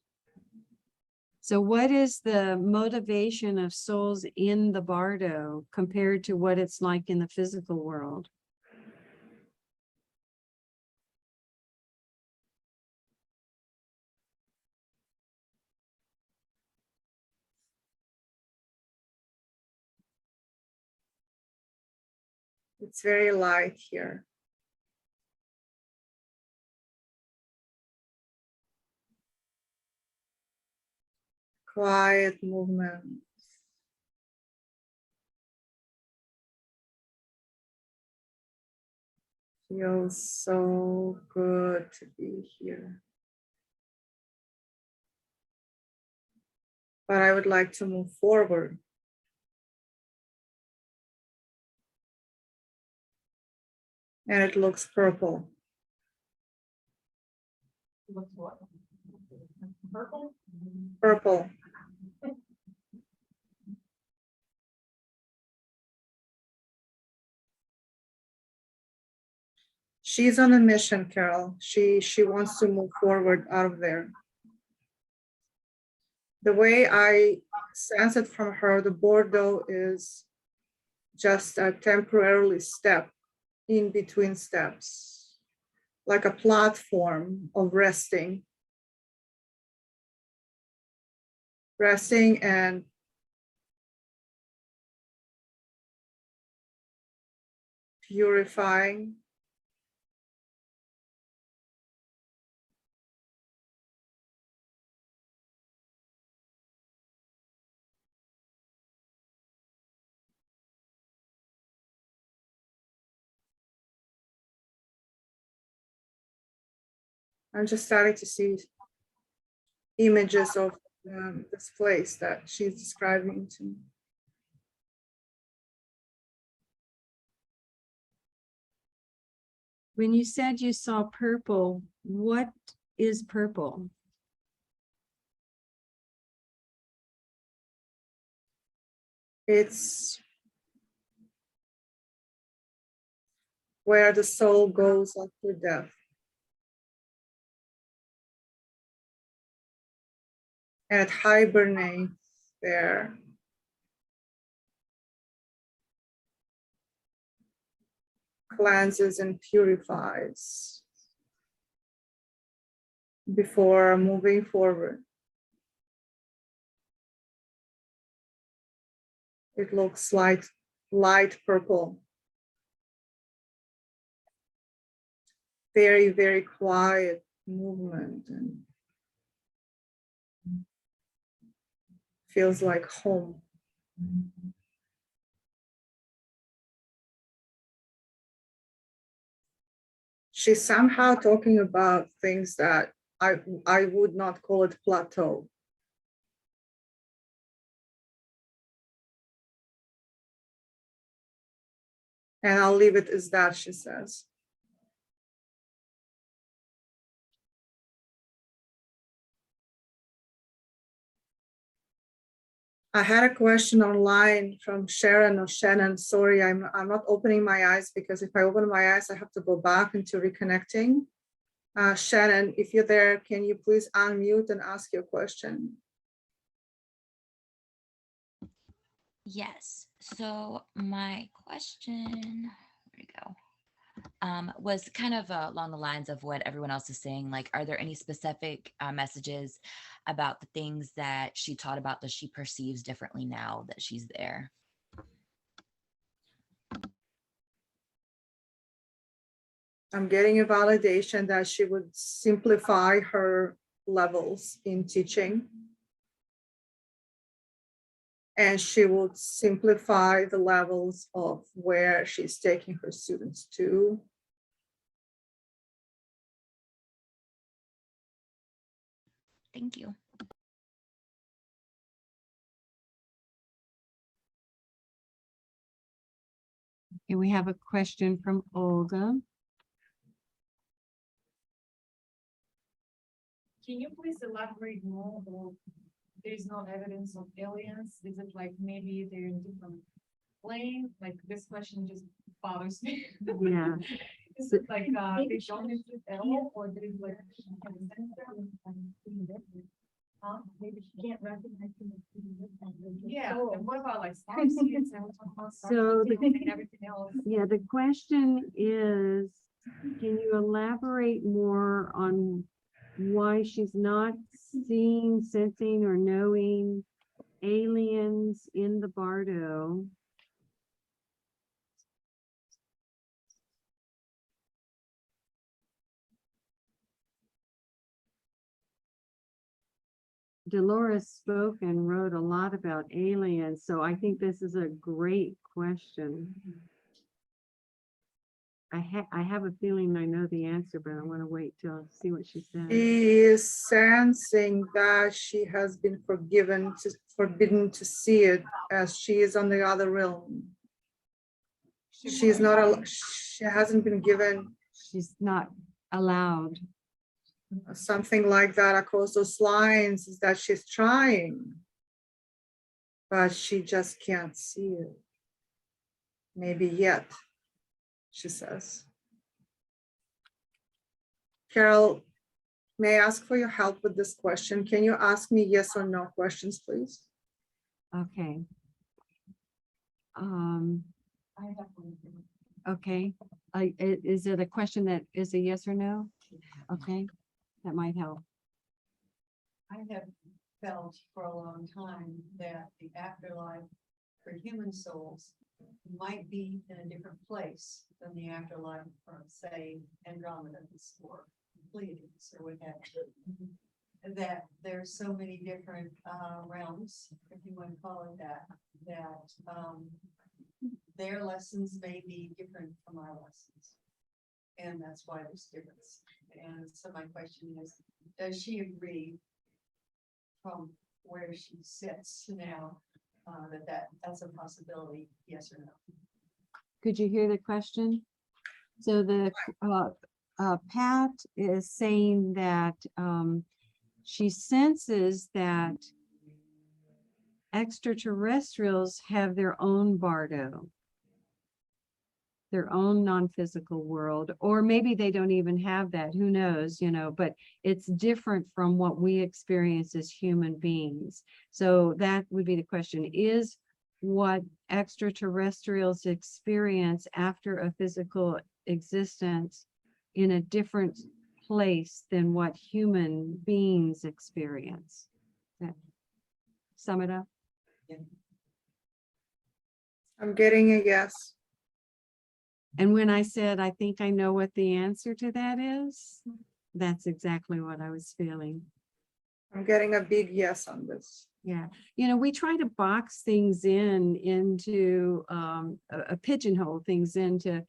So what is the motivation of souls in the bardo compared to what it's like in the physical world? It's very light here. Quiet movement. Feels so good to be here. But I would like to move forward. And it looks purple. Looks what? Purple? Purple. She's on a mission, Carol. She wants to move forward out of there. The way I sense it from her, the Bordeaux is just a temporarily step in between steps, like a platform of resting. Resting and purifying. I'm just starting to see images of this place that she's describing to me. When you said you saw purple, what is purple? It's where the soul goes after death. And it hibernates there. Cleanses and purifies before moving forward. It looks like light purple. Very, very quiet movement and feels like home. She's somehow talking about things that I would not call it plateau. And I'll leave it as that, she says. I had a question online from Sharon or Shannon. Sorry, I'm not opening my eyes because if I open my eyes, I have to go back into reconnecting. Shannon, if you're there, can you please unmute and ask your question? Yes. So my question, where'd it go? Was kind of along the lines of what everyone else is saying. Like, are there any specific messages about the things that she taught about that she perceives differently now that she's there? I'm getting a validation that she would simplify her levels in teaching. And she would simplify the levels of where she's taking her students to. Thank you. Okay, we have a question from Olga. Can you please elaborate more on there's no evidence of aliens? Is it like maybe they're in different plane? Like this question just bothers me. Yeah. Is it like they don't exist at all, or there's like maybe she can't recognize them? Yeah, and what about like star seeds and So and everything else? Yeah, the question is, can you elaborate more on why she's not seeing, sensing, or knowing aliens in the bardo? Dolores spoke and wrote a lot about aliens, so I think this is a great question. I have a feeling I know the answer, but I want to wait till see what she says. She is sensing that she has been forbidden to see it as she is on the other realm. She's not, she hasn't been given She's not allowed. something like that across those lines, is that she's trying, but she just can't see it. Maybe yet, she says. Carole, may I ask for your help with this question? Can you ask me yes or no questions, please? Okay. Okay. Is it a question that is a yes or no? Okay, that might help. I have felt for a long time that the afterlife for human souls might be in a different place than the afterlife for, say, Andromedans or Pleiades or what have you. That there's so many different realms, if you want to call it that, their lessons may be different from our lessons. And that's why there's difference. And so my question is, does she agree from where she sits now, that's a possibility, yes or no? Could you hear the question? So the Pat is saying that she senses that extraterrestrials have their own bardo, their own non-physical world, or maybe they don't even have that, who knows, you know, but it's different from what we experience as human beings. So that would be the question, is what extraterrestrials experience after a physical existence in a different place than what human beings experience? That sum it up? I'm getting a yes. And when I said, I think I know what the answer to that is, that's exactly what I was feeling. I'm getting a big yes on this. Yeah. You know, we try to box things into a pigeonhole things into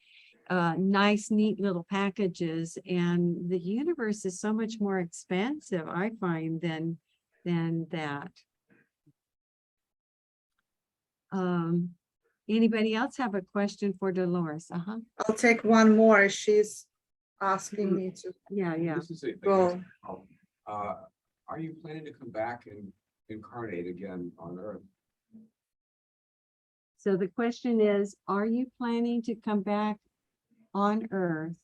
nice, neat little packages. And the universe is so much more expansive, I find, than that. Anybody else have a question for Dolores? Uh-huh. I'll take one more. She's asking me to Yeah, yeah. This is it. I go. guess. Are you planning to come back and incarnate again on Earth? So the question is, are you planning to come back on Earth?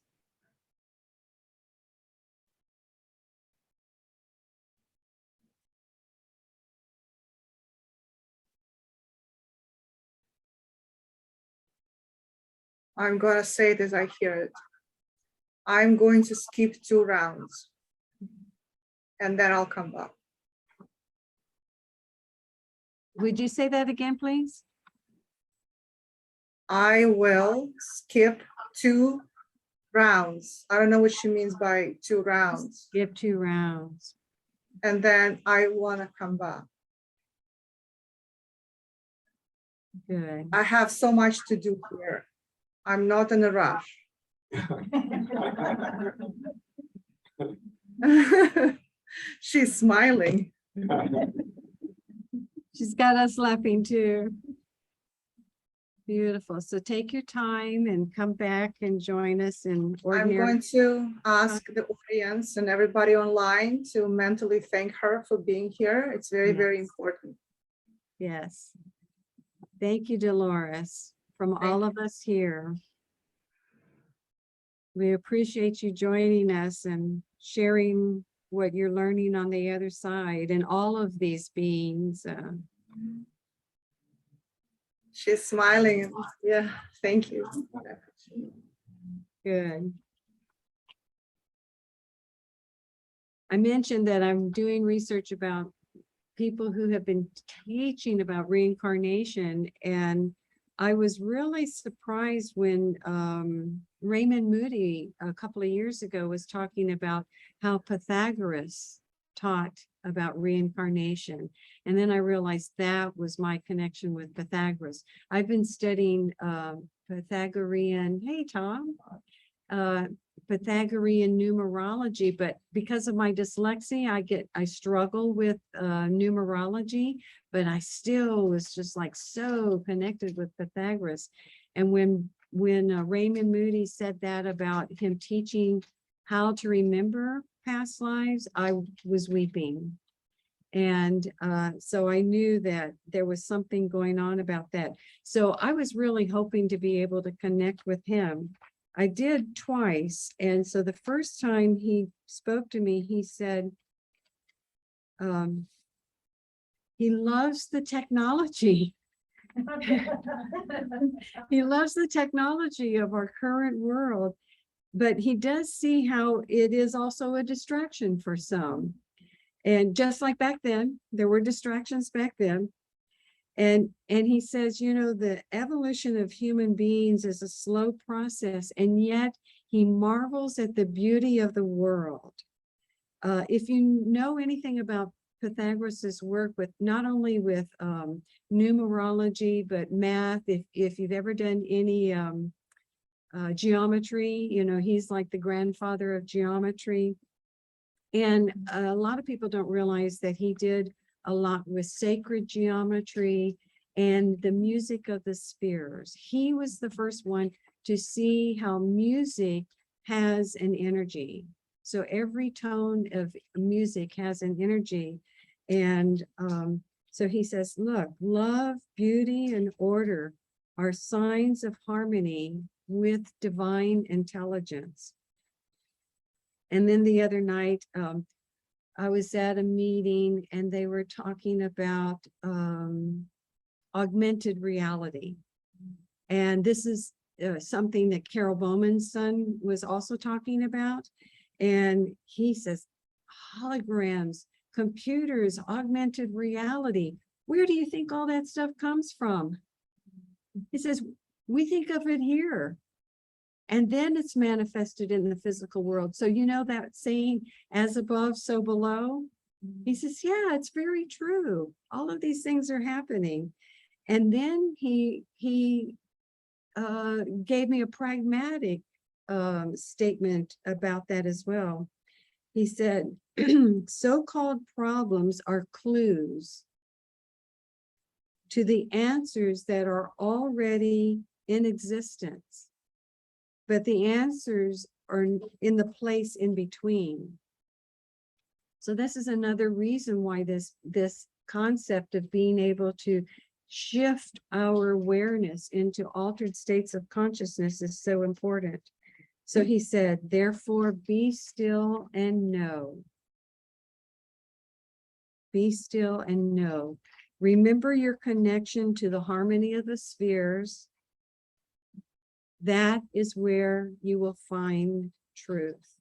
I'm gonna say it as I hear it. I'm going to skip 2 rounds. And then I'll come back. Would you say that again, please? I will skip 2 rounds. I don't know what she means by 2 rounds. Give 2 rounds. And then I wanna come back. Good. I have so much to do here. I'm not in a rush. She's smiling. She's got us laughing too. Beautiful. So take your time and come back and join us in I'm ordinary. going to ask the audience and everybody online to mentally thank her for being here. It's very, very Yes. important. Yes. Thank you, Dolores, from all of us here. We appreciate you joining us and sharing what you're learning on the other side and all of these beings. She's smiling. Yeah, thank you. Good. I mentioned that I'm doing research about people who have been teaching about reincarnation, and I was really surprised when Raymond Moody a couple of years ago was talking about how Pythagoras taught about reincarnation. And then I realized that was my connection with Pythagoras. I've been studying Pythagorean, hey Tom, Pythagorean numerology, but because of my dyslexia, I struggle with numerology, but I still was just like so connected with Pythagoras. And when Raymond Moody said that about him teaching how to remember past lives, I was weeping. And so I knew that there was something going on about that. So I was really hoping to be able to connect with him. I did twice. And so the first time he spoke to me, he said, he loves the technology. He loves the technology of our current world, but he does see how it is also a distraction for some. And just like back then, there were distractions back then. And he says, you know, the evolution of human beings is a slow process, and yet he marvels at the beauty of the world. If you know anything about Pythagoras's work with not only with numerology, but math, if you've ever done any geometry, you know, he's like the grandfather of geometry. And a lot of people don't realize that he did a lot with sacred geometry and the music of the spheres. He was the first one to see how music has an energy. So every tone of music has an energy. And So he says, look, love, beauty, and order are signs of harmony with divine intelligence. And then the other night, I was at a meeting and they were talking about augmented reality. And this is something that Carol Bowman's son was also talking about. And he says, holograms, computers, augmented reality. Where do you think all that stuff comes from? He says, we think of it here. And then it's manifested in the physical world. So you know that saying, as above, so below? He says, yeah, it's very true. All of these things are happening. And then he gave me a pragmatic statement about that as well. He said, so-called problems are clues to the answers that are already in existence, but the answers are in the place in between. So this is another reason why this concept of being able to shift our awareness into altered states of consciousness is so important. So he said, therefore, be still and know. Be still and know. Remember your connection to the harmony of the spheres. That is where you will find truth.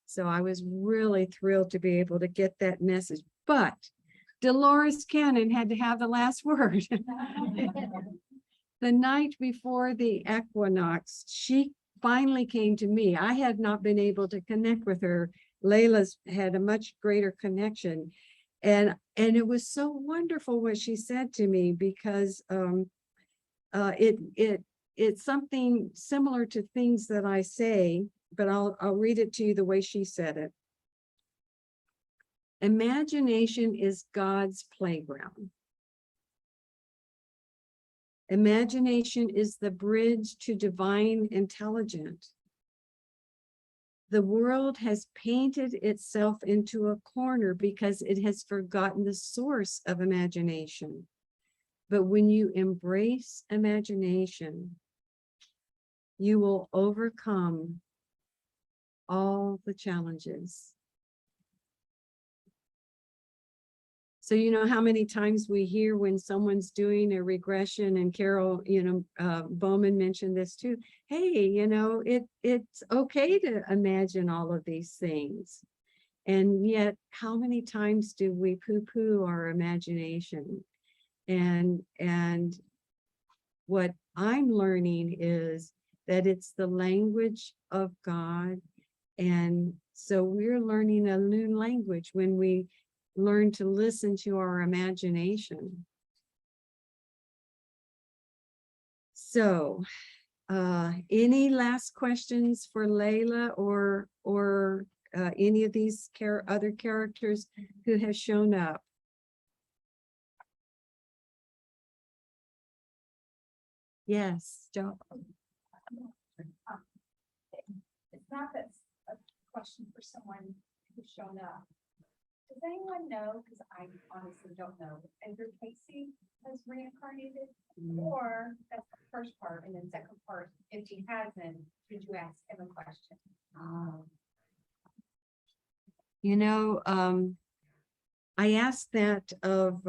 So I was really thrilled to be able to get that message. But Dolores Cannon had to have the last word. The night before the equinox, she finally came to me. I had not been able to connect with her. Layla's had a much greater connection. And it was so wonderful what she said to me, because it's something similar to things that I say, but I'll read it to you the way she said it. Imagination is God's playground. Imagination is the bridge to divine intelligence. The world has painted itself into a corner because it has forgotten the source of imagination. But when you embrace imagination, you will overcome all the challenges. So you know how many times we hear when someone's doing a regression, and Carole, Bowman mentioned this too. Hey, it's okay to imagine all of these things. And yet, how many times do we poo-poo our imagination? And what I'm learning is that it's the language of God. And so we're learning a new language when we learn to listen to our imagination. So, any last questions for Layla or any of these other characters who have shown up? Yes, Joe. It's not that's a question for someone who's shown up. Does anyone know, because I honestly don't know, if Edgar Casey has reincarnated? Or that's the first part, and then second part, if he hasn't, did you ask him a question? I asked that of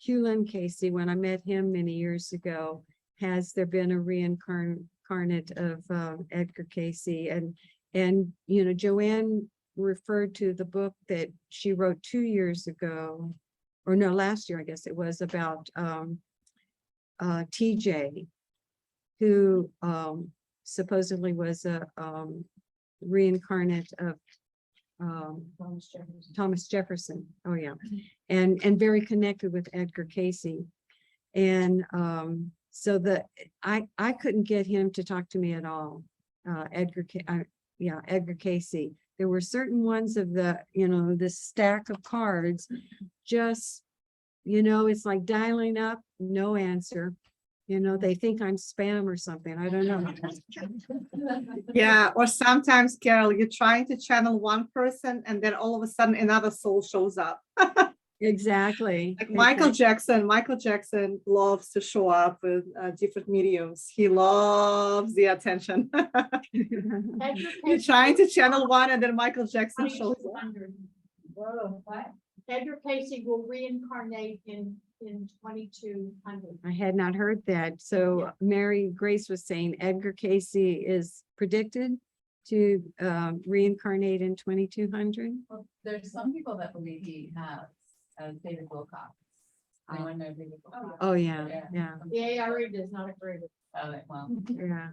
Hewlin Casey when I met him many years ago. Has there been a reincarnate of Edgar Casey? And Joanne referred to the book that she wrote 2 years ago, or no, last year, I guess it was, about TJ, who supposedly was a reincarnate of Thomas Jefferson. Oh yeah, and very connected with Edgar Casey. And so I couldn't get him to talk to me at all. Edgar Casey. There were certain ones of this stack of cards, just, it's like dialing up, no answer. You know, they think I'm spam or something. I don't know. Yeah, or sometimes, Carol, you're trying to channel one person and then all of a sudden another soul shows up. Exactly. Like Michael Jackson loves to show up with different mediums. He loves the attention. You're trying to channel one and then Michael Jackson shows up. 2200. Whoa, what? Edgar Casey will reincarnate in 2200. I had not heard that. So Mary Grace was saying Edgar Casey is predicted to reincarnate in 2200. Well, there's some people that believe he has, David Wilcox. Anyone know David Wilcox? Oh, yeah, yeah. The ARE does not agree with. Well, Yeah.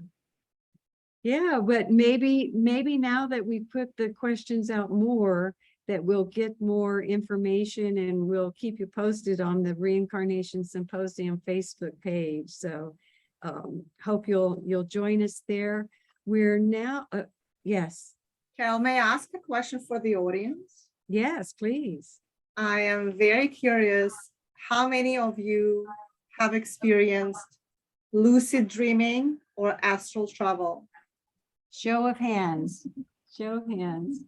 Yeah, but maybe now that we put the questions out more, that we'll get more information and we'll keep you posted on the Reincarnation Symposium Facebook page. So hope you'll join us there. We're now, yes, Carol, may I ask a question for the audience? yes, please. I am very curious, how many of you have experienced lucid dreaming or astral travel? Show of hands, show of hands.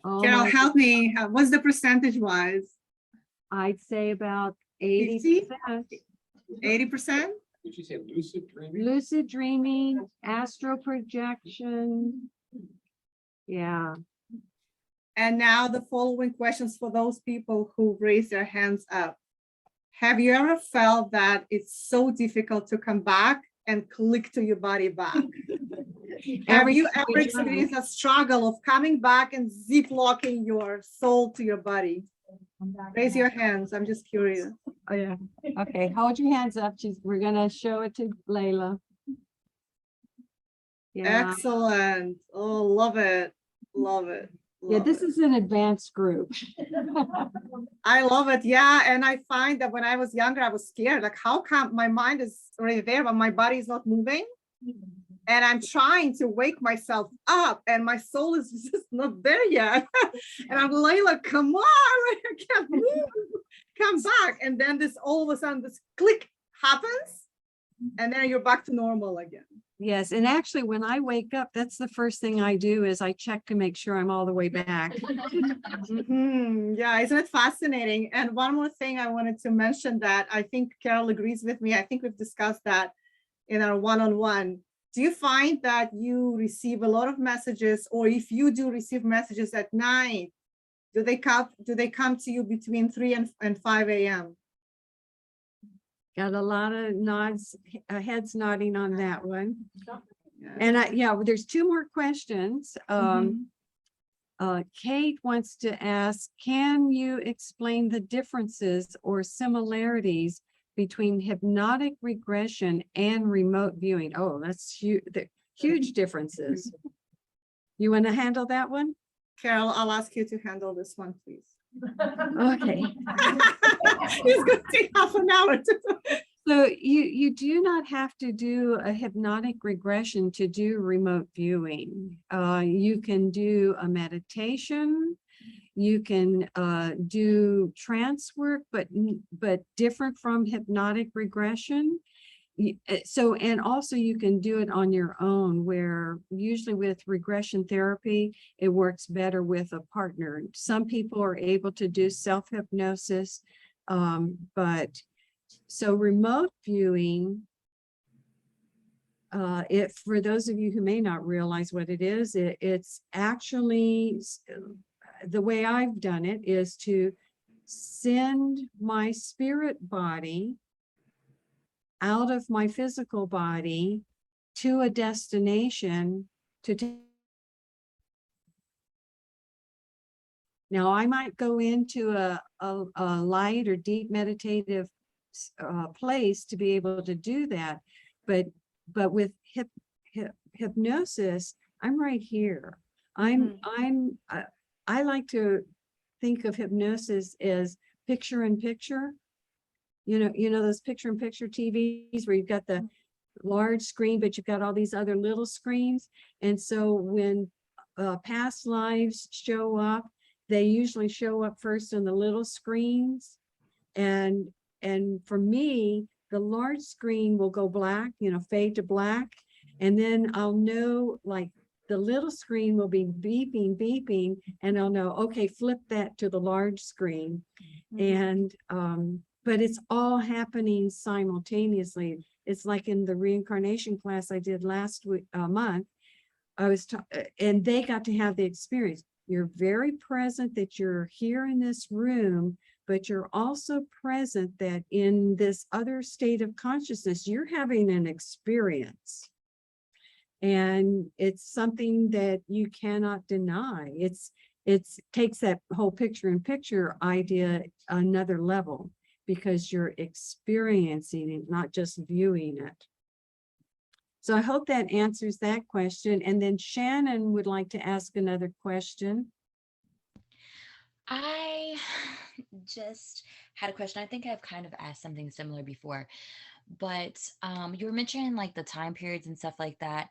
Oh Carol, my- help me. What's the percentage wise? I'd say about 50? 80%. 80%? Did you say lucid dreaming? Lucid dreaming, astral projection. Yeah, And now the following questions for those people who raise their hands up. Have you ever felt that it's so difficult to come back and click to your body back? Have you ever experienced a struggle of coming back and zip locking your soul to your body? Raise your hands. I'm just curious. oh yeah. Okay, hold your hands up. We're gonna show it to Layla. Yeah, Excellent. Oh, love it. Love it. yeah, love this it. is an advanced group. I love it. Yeah. And I find that when I was younger, I was scared. Like, how come my mind is already there, but my body is not moving? And I'm trying to wake myself up and my soul is just not there yet. And I'm Layla, come on, I can't move. Come back. And then this all of a sudden this click happens. And then you're back to normal again. Yes, and actually, when I wake up, that's the first thing I do is I check to make sure I'm all the way back. Mhm. Yeah, isn't it fascinating? And one more thing I wanted to mention that I think Carol agrees with me. I think we've discussed that in our one-on-one. Do you find that you receive a lot of messages, or if you do receive messages at night, do they come to you between 3 and 5 a.m.? Got a lot of nods, heads nodding on that one. Yeah. And there's two more questions. Kate wants to ask, can you explain the differences or similarities between hypnotic regression and remote viewing? Oh, that's huge differences. You want to handle that one? Carol, I'll ask you to handle this one, please. Okay. It's going to take half an hour to. So you do not have to do a hypnotic regression to do remote viewing. You can do a meditation. You can do trance work, but different from hypnotic regression. So, and also you can do it on your own, where usually with regression therapy, it works better with a partner. Some people are able to do self-hypnosis, but so remote viewing, for those of you who may not realize what it is, it's actually, the way I've done it is to send my spirit body out of my physical body to a destination to take. Now, I might go into a light or deep meditative place to be able to do that, but with hypnosis, I'm right here. I like to think of hypnosis as picture in picture. You know those picture in picture TVs where you've got the large screen, but you've got all these other little screens. And so when past lives show up, they usually show up first on the little screens. And for me, the large screen will go black, fade to black. And then I'll know, like, the little screen will be beeping, and I'll know, okay, flip that to the large screen. And, but it's all happening simultaneously. It's like in the reincarnation class I did last month, and they got to have the experience. You're very present that you're here in this room, but you're also present that in this other state of consciousness, you're having an experience. And it's something that you cannot deny. It takes that whole picture-in-picture idea another level, because you're experiencing it, not just viewing it. So I hope that answers that question. And then Shannon would like to ask another question. I just had a question. I think I've kind of asked something similar before, but you were mentioning like the time periods and stuff like that.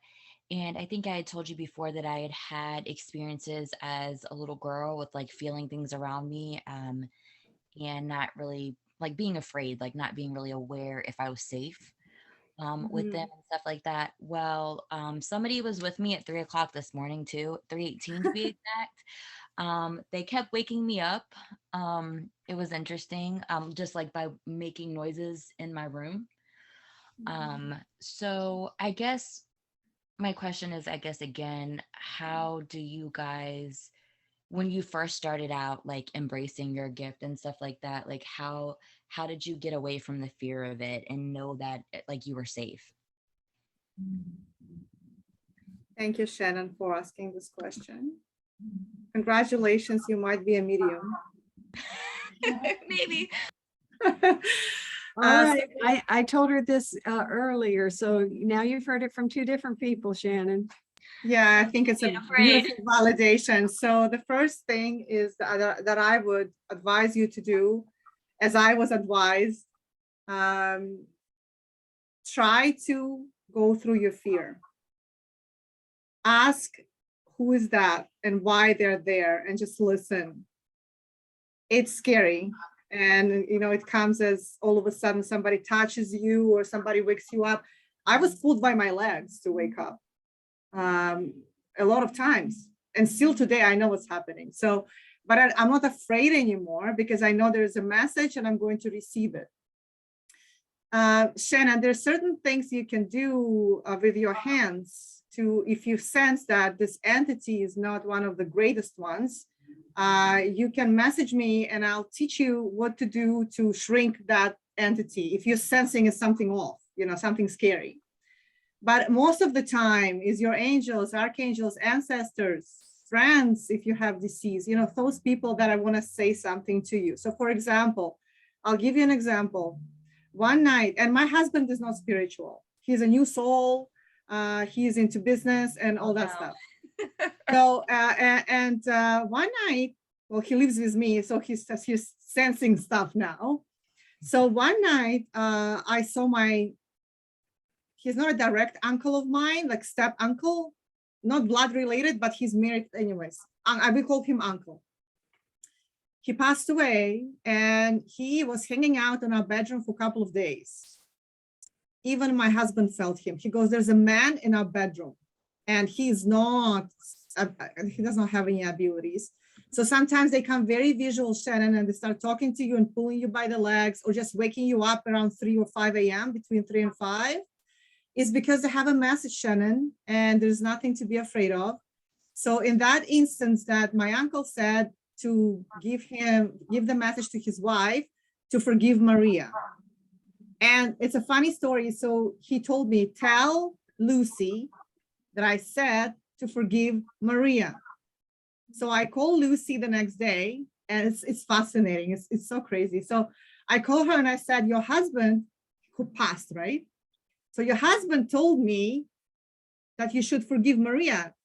And I think I had told you before that I had experiences as a little girl with like feeling things around me, and not really like being afraid, like not being really aware if I was safe with them and stuff like that. Well, somebody was with me at 3 o'clock this morning too, 3:18 to be exact. They kept waking me up. It was interesting, just like by making noises in my room. So I guess my question is, again, how do you guys, when you first started out, like embracing your gift and stuff like that, like how did you get away from the fear of it and know that like you were safe? Thank you, Shannon, for asking this question. Congratulations, you might be a medium. Maybe. All right. I told her this earlier, so now you've heard it from two different people, Shannon. Yeah, I think it's a beautiful validation. So the first thing is that I would advise you to do, as I was advised, try to go through your fear. Ask who is that and why they're there, and just listen. It's scary. And, it comes as all of a sudden somebody touches you or somebody wakes you up. I was pulled by my legs to wake up a lot of times. And still today, I know what's happening. So, but I'm not afraid anymore, because I know there's a message and I'm going to receive it. Shannon, there's certain things you can do with your hands to, if you sense that this entity is not one of the greatest ones, you can message me and I'll teach you what to do to shrink that entity if you're sensing is something off, something scary. But most of the time is your angels, archangels, ancestors, friends, if you have disease, those people that I want to say something to you. So for example, I'll give you an example. One night, and my husband is not spiritual. He's a new soul. He's into business and all that stuff. So, one night, well, he lives with me, so he's sensing stuff now. So one night, I saw he's not a direct uncle of mine, like step uncle, not blood related, but he's married anyways. I will call him uncle. He passed away and he was hanging out in our bedroom for a couple of days. Even my husband felt him. He goes, there's a man in our bedroom and he does not have any abilities. So sometimes they come very visual, Shannon, and they start talking to you and pulling you by the legs or just waking you up around 3 or 5 a.m., between 3 and 5. Is because they have a message, Shannon, and there's nothing to be afraid of. So in that instance that my uncle said to give the message to his wife to forgive Maria. And it's a funny story. So he told me, tell Lucy that I said to forgive Maria. So I called Lucy the next day, and it's fascinating. It's so crazy. So I called her and I said, your husband who passed, right? So your husband told me that you should forgive Maria.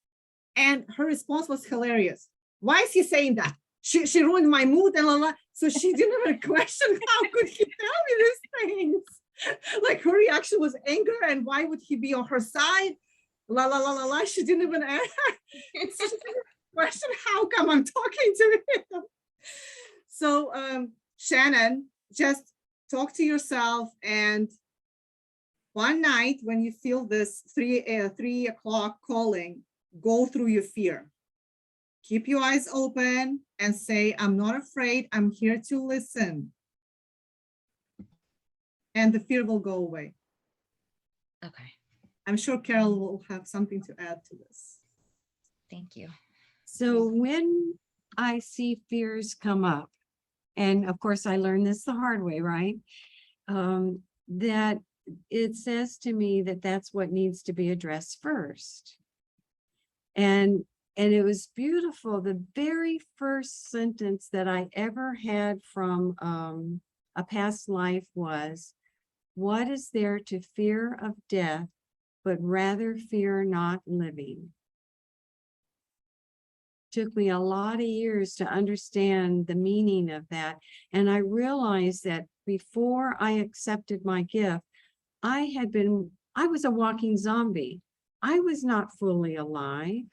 And her response was hilarious. Why is he saying that? She ruined my mood and la la. So she didn't even question how could he tell me these things. Like her reaction was anger, and why would he be on her side? La la la la la. She didn't even question how come I'm talking to him. So Shannon, just talk to yourself and one night when you feel this 3 o'clock calling, go through your fear. Keep your eyes open and say, I'm not afraid, I'm here to listen. And the fear will go away. Okay, I'm sure Carole will have something to add to this. thank you. So when I see fears come up, and of course I learned this the hard way, right? That it says to me that that's what needs to be addressed first. And it was beautiful. The very first sentence that I ever had from a past life was, what is there to fear of death, but rather fear not living? Took me a lot of years to understand the meaning of that. And I realized that before I accepted my gift, I was a walking zombie. I was not fully alive.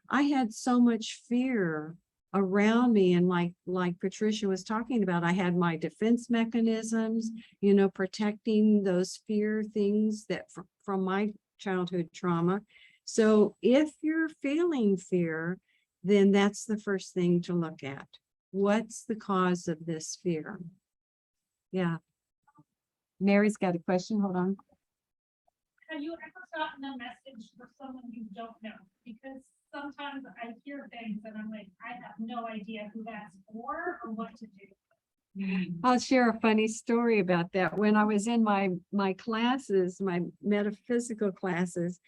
I had so much fear around me. And like Patricia was talking about, I had my defense mechanisms, you know, protecting those fear things that from my childhood trauma. So if you're feeling fear, then that's the first thing to look at. What's the cause of this fear? Yeah. Mary's got a question. Hold on. Have you ever gotten a message for someone you don't know? Because sometimes I hear things and I'm like, I have no idea who that's for or what to do. I'll share a funny story about that. When I was in my classes, my metaphysical classes,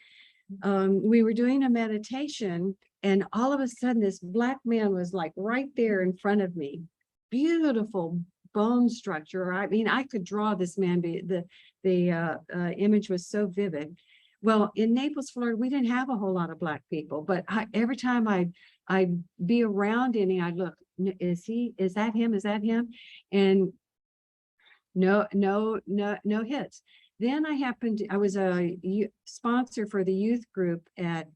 we were doing a meditation, and all of a sudden this black man was like right there in front of me. Beautiful bone structure. I mean, I could draw this man. The image was so vivid. Well, in Naples, Florida, we didn't have a whole lot of Black people, but every time I'd be around any, I'd look, is that him? Is that him? And no hits. Then I was a sponsor for the youth group at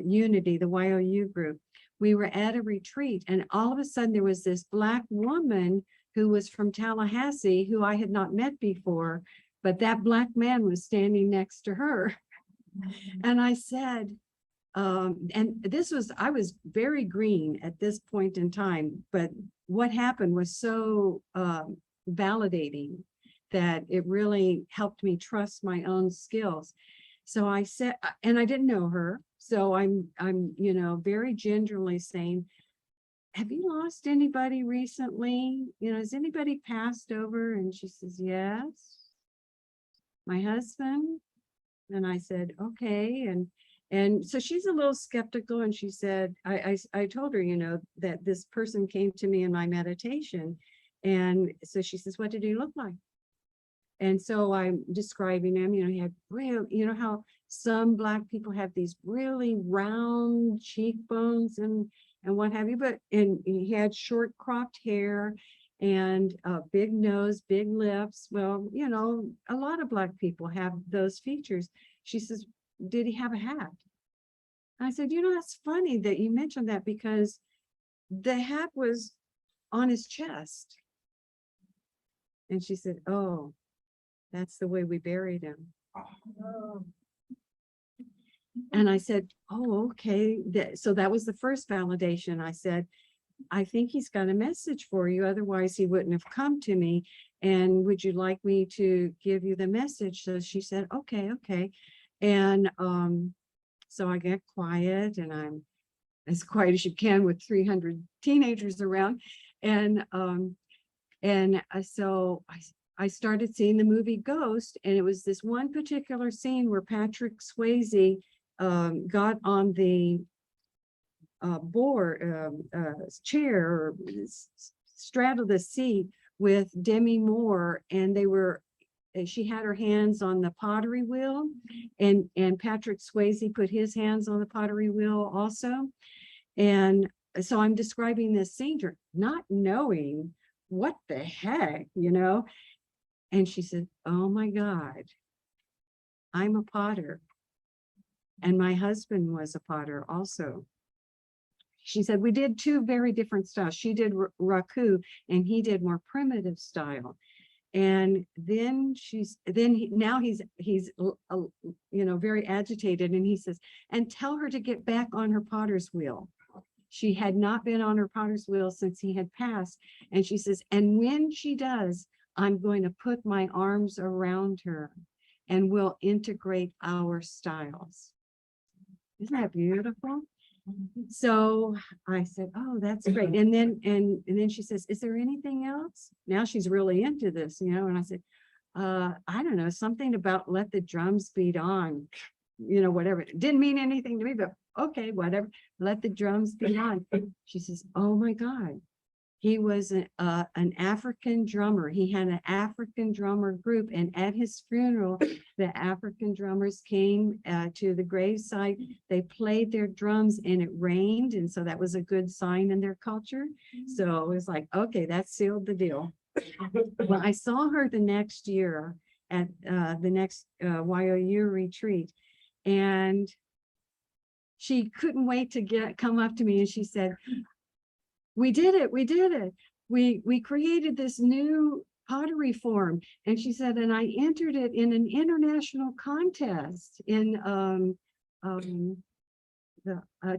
Unity, the YOU group. We were at a retreat, and all of a sudden there was this Black woman who was from Tallahassee, who I had not met before, but that Black man was standing next to her. And I said, and I was very green at this point in time, but what happened was so validating that it really helped me trust my own skills. So I said, and I didn't know her, so I'm you know, very gingerly saying, have you lost anybody recently? You know, has anybody passed over? And she says, yes, my husband. And I said, okay. And so she's a little skeptical, and she said, I told her, you know, that this person came to me in my meditation. And so she says, what did he look like? And so I'm describing him, you know, he had real, you know, how some Black people have these really round cheekbones and what have you, and he had short cropped hair and a big nose, big lips. Well, you know, a lot of Black people have those features. She says, did he have a hat? I said, you know, that's funny that you mentioned that, because the hat was on his chest. And she said, oh, that's the way we buried him. And I said, oh, okay. So that was the first validation. I said, I think he's got a message for you. Otherwise, he wouldn't have come to me. And would you like me to give you the message? So she said, okay. And so I get quiet, and I'm as quiet as you can with 300 teenagers around. And so I started seeing the movie Ghost, and it was this one particular scene where Patrick Swayze got on the chair, or straddled the seat with Demi Moore, and she had her hands on the pottery wheel, and Patrick Swayze put his hands on the pottery wheel also. And so I'm describing this scene, not knowing what the heck, you know. And she said, oh my God, I'm a potter. And my husband was a potter also. She said, we did two very different styles. She did raku, and he did more primitive style. And then now he's very agitated, and he says, and tell her to get back on her potter's wheel. She had not been on her potter's wheel since he had passed. And she says, and when she does, I'm going to put my arms around her and we'll integrate our styles. Isn't that beautiful? So I said, oh, that's great. And then she says, is there anything else? Now she's really into this, and I said, I don't know, something about let the drums beat on, whatever. It didn't mean anything to me, but okay, whatever. Let the drums beat on. She says, oh my God. He was an African drummer. He had an African drummer group, and at his funeral, the African drummers came to the gravesite. They played their drums, and it rained, and so that was a good sign in their culture. So it was like, okay, that sealed the deal. Well, I saw her the next year at the next YOU retreat, and she couldn't wait to come up to me, and she said, we did it. We created this new pottery form. And she said, and I entered it in an international contest in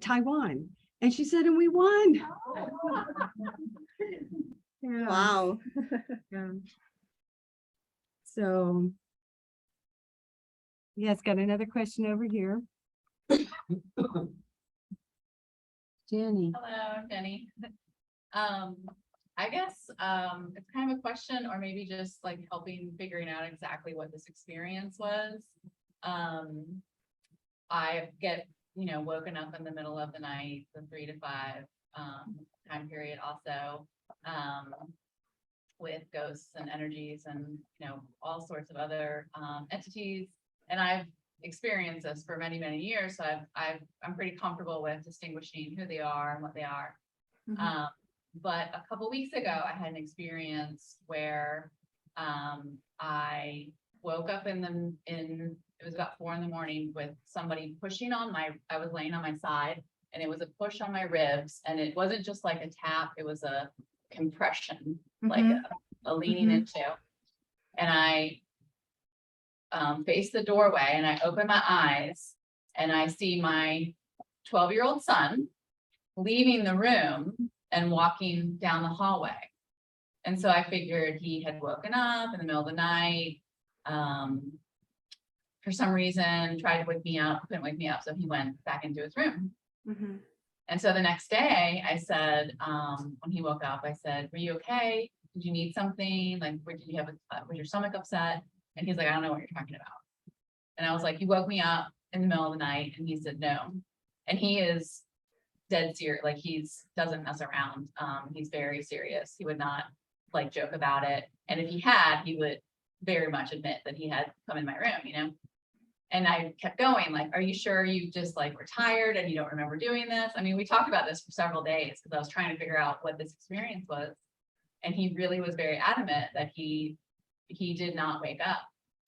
Taiwan. And she said, and we won. Yeah. Wow. Yeah. So, yes, got another question over here. Jenny. Hello, Jenny. I guess it's kind of a question, or maybe just like helping figuring out exactly what this experience was. I get, woken up in the middle of the night, the 3 to 5 time period also, with ghosts and energies and, all sorts of other entities. And I've experienced this for many, many years. So I'm pretty comfortable with distinguishing who they are and what they are. Mhm. But a couple weeks ago, I had an experience where I woke up it was about 4 a.m. with somebody pushing on I was laying on my side, and it was a push on my ribs, and it wasn't just like a tap, it was a compression, like a leaning into. And I face the doorway, and I open my eyes, and I see my 12-year-old son leaving the room and walking down the hallway. And so I figured he had woken up in the middle of the night. For some reason, tried to wake me up, couldn't wake me up. So he went back into his room. And so the next day I said, when he woke up, I said, were you okay? Did you need something? Like, did you have was your stomach upset? And he's like, I don't know what you're talking about. And I was like, you woke me up in the middle of the night. And he said, no. And he is dead serious. Like, doesn't mess around. He's very serious. He would not like joke about it. And if he had, he would very much admit that he had come in my room, And I kept going, like, are you sure you just like were tired and you don't remember doing this? I mean, we talked about this for several days because I was trying to figure out what this experience was. And he really was very adamant that he did not wake up.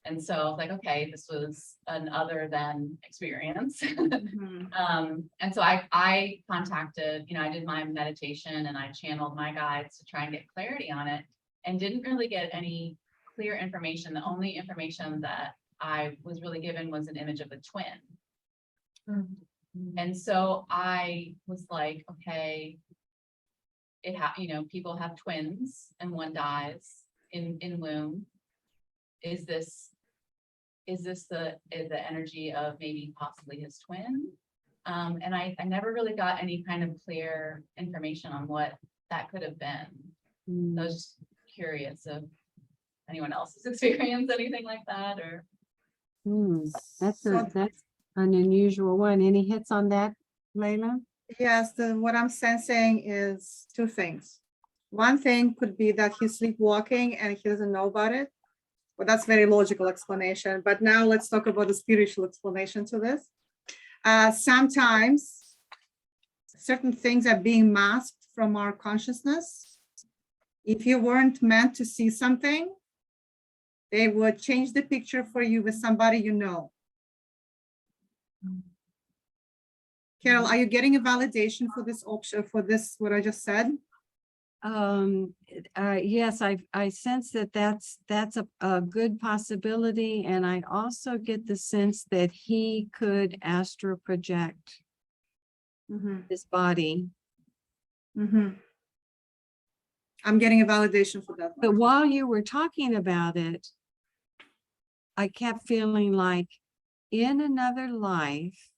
And so I was like, okay, this was an other than experience. And so I contacted, I did my meditation and I channeled my guides to try and get clarity on it, and didn't really get any clear information. The only information that I was really given was an image of a twin. And so I was like, okay, people have twins and one dies in womb. Is this the energy of maybe possibly his twin? And I never really got any kind of clear information on what that could have been. So I was just curious if anyone else has experienced anything like that, or. That's an unusual one. Any hits on that, Layla? Yes, what I'm sensing is 2 things. One thing could be that he's sleepwalking and he doesn't know about it. Well, that's very logical explanation. But now let's talk about the spiritual explanation to this. Sometimes certain things are being masked from our consciousness. If you weren't meant to see something, they would change the picture for you with somebody you know. Carole, are you getting a validation for this option, for this, what I just said? Yes, I sense that that's a good possibility. And I also get the sense that he could astral project his body. I'm getting a validation for that. But while you were talking about it, I kept feeling like in another life,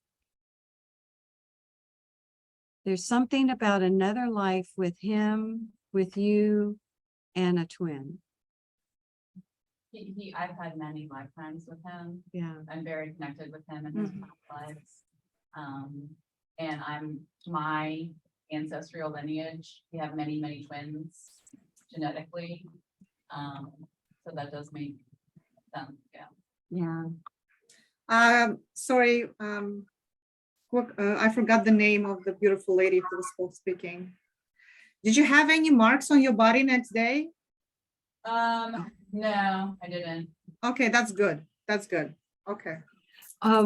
there's something about another life with him, with you, and a twin. I've had many lifetimes with him. Yeah. I'm very connected with him in his past lives. And my ancestral lineage, we have many, many twins genetically. So that does make sense, yeah. Yeah. Sorry, I forgot the name of the beautiful lady who was speaking. Did you have any marks on your body next day? No, I didn't. Okay, that's good. That's good. Okay.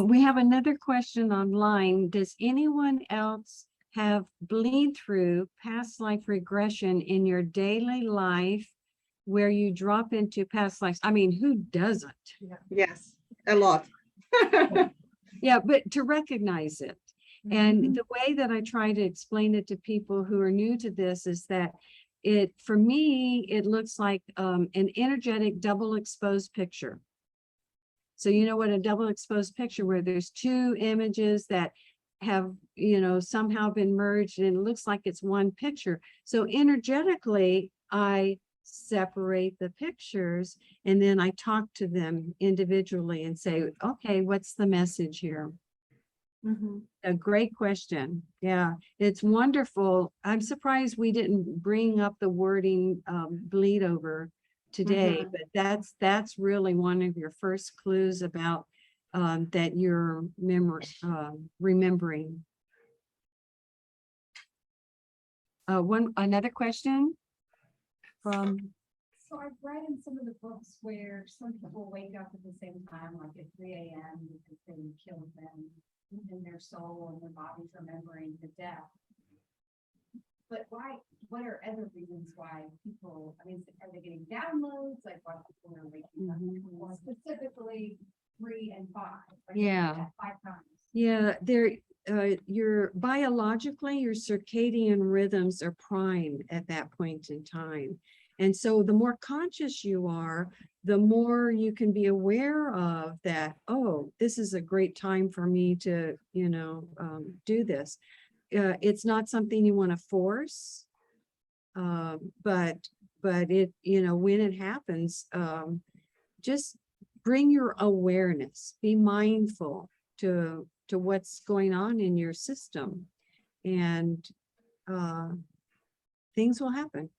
We have another question online. Does anyone else have bleed through past life regression in your daily life where you drop into past lives? I mean, who doesn't? Yes, a lot. Yeah, but to recognize it. And the way that I try to explain it to people who are new to this is that for me, it looks like an energetic double exposed picture. So you know what a double exposed picture where there's two images that have, somehow been merged and it looks like it's one picture. So energetically, I separate the pictures and then I talk to them individually and say, okay, what's the message here? A great question. Yeah, it's wonderful. I'm surprised we didn't bring up the wording bleed over today, but that's really one of your first clues about that you're remembering. Another question from. So I've read in some of the books where some people wake up at the same time, like at 3 a.m. because they killed them in their soul and their body's remembering the death. But what are other reasons why people, I mean, are they getting downloads? Like why people are waking up between specifically 3 and 5? Like Yeah. 5 times. Yeah, your biologically, your circadian rhythms are prime at that point in time. And so the more conscious you are, the more you can be aware of that, oh, this is a great time for me to, do this. It's not something you want to force, but it, when it happens, just bring your awareness, be mindful to what's going on in your system, and things will happen.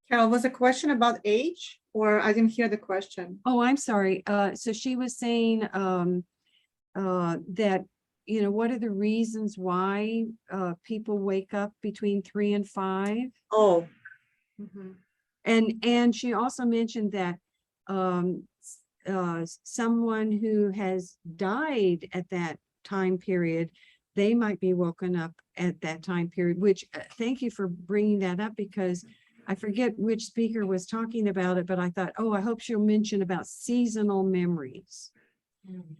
Carole, was a question about age, or I didn't hear the question? Oh, I'm sorry. So she was saying that, what are the reasons why people wake up between 3 and 5? Oh. And she also mentioned that someone who has died at that time period, they might be woken up at that time period, which thank you for bringing that up, because I forget which speaker was talking about it, but I thought, oh, I hope she'll mention about seasonal memories.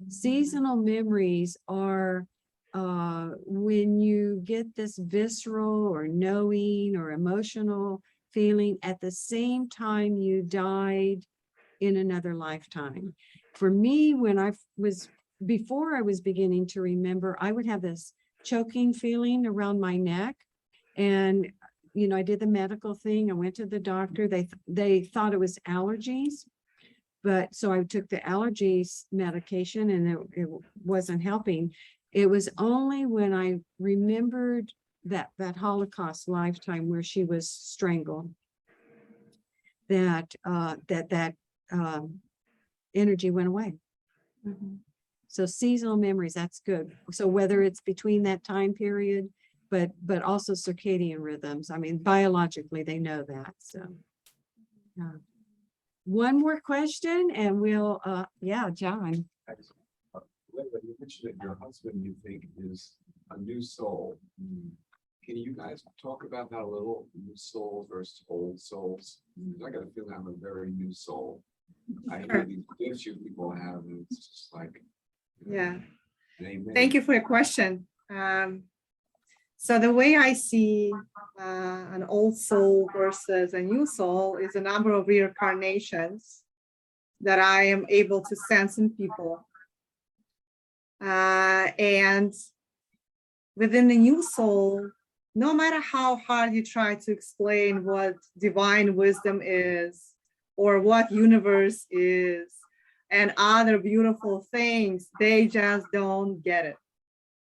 Seasonal memories are when you get this visceral or knowing or emotional feeling at the same time you died in another lifetime. For me, before I was beginning to remember, I would have this choking feeling around my neck. And, I did the medical thing. I went to the doctor. They thought it was allergies. But so I took the allergies medication and it wasn't helping. It was only when I remembered that Holocaust lifetime where she was strangled that energy went away. So seasonal memories, that's good. So whether it's between that time period, but also circadian rhythms. I mean, biologically, they know that. So one more question and we'll, John. Layla, you mentioned that your husband, you think, is a new soul. can you guys talk about that a little, new souls versus old souls? 'Cause I got a feeling I'm a very new soul. I hear these gifts you people have, and it's just like, Yeah. amen. Thank you for your question. So the way I see an old soul versus a new soul is a number of reincarnations that I am able to sense in people. And within the new soul, no matter how hard you try to explain what divine wisdom is or what universe is and other beautiful things, they just don't get it.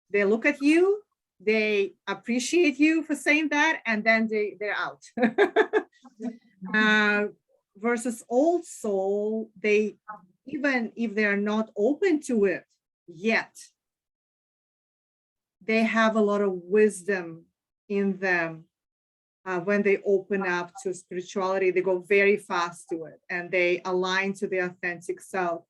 They look at you, they appreciate you for saying that, and then they're out. Versus old soul, they, even if they're not open to it yet, they have a lot of wisdom in them. When they open up to spirituality, they go very fast to it and they align to the authentic self.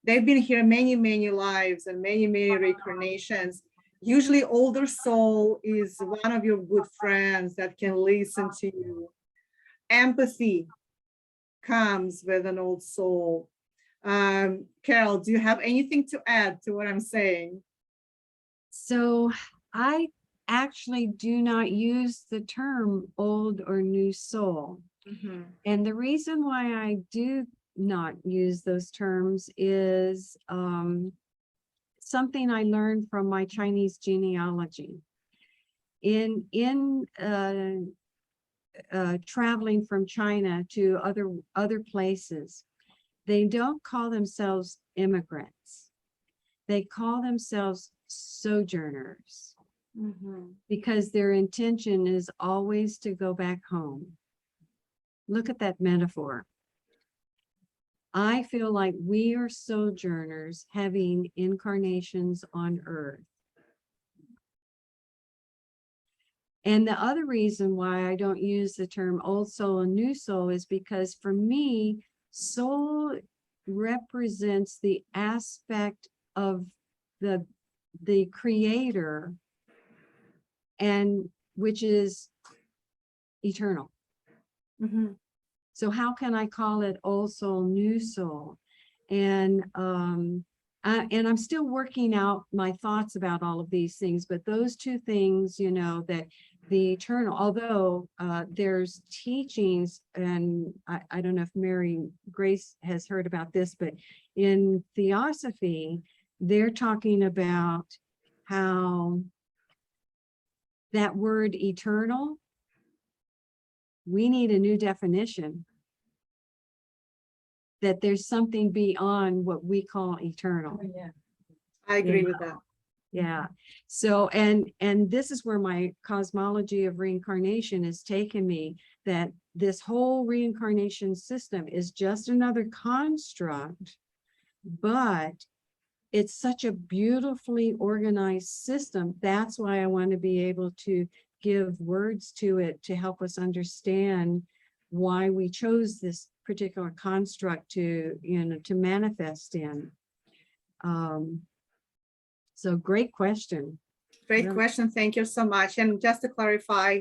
They've been here many, many lives and many, many reincarnations. Usually older soul is one of your good friends that can listen to you. Empathy comes with an old soul. Carole, do you have anything to add to what I'm saying? So I actually do not use the term old or new soul. And the reason why I do not use those terms is something I learned from my Chinese genealogy. In traveling from China to other places, they don't call themselves immigrants. They call themselves sojourners. Because their intention is always to go back home. Look at that metaphor. I feel like we are sojourners having incarnations on earth. And the other reason why I don't use the term old soul and new soul is because for me, soul represents the aspect of the creator, and which is eternal. So how can I call it old soul, new soul? And I'm still working out my thoughts about all of these things, but those two things, you know, that the eternal, although there's teachings, and I don't know if Mary Grace has heard about this, but in Theosophy, they're talking about how that word eternal, we need a new definition. That there's something beyond what we call eternal. I agree with that. Yeah. So, and this is where my cosmology of reincarnation has taken me, that this whole reincarnation system is just another construct, but it's such a beautifully organized system. That's why I want to be able to give words to it to help us understand why we chose this particular construct to, you know, to manifest in. So great question. Great question. Thank you so much. And just to clarify,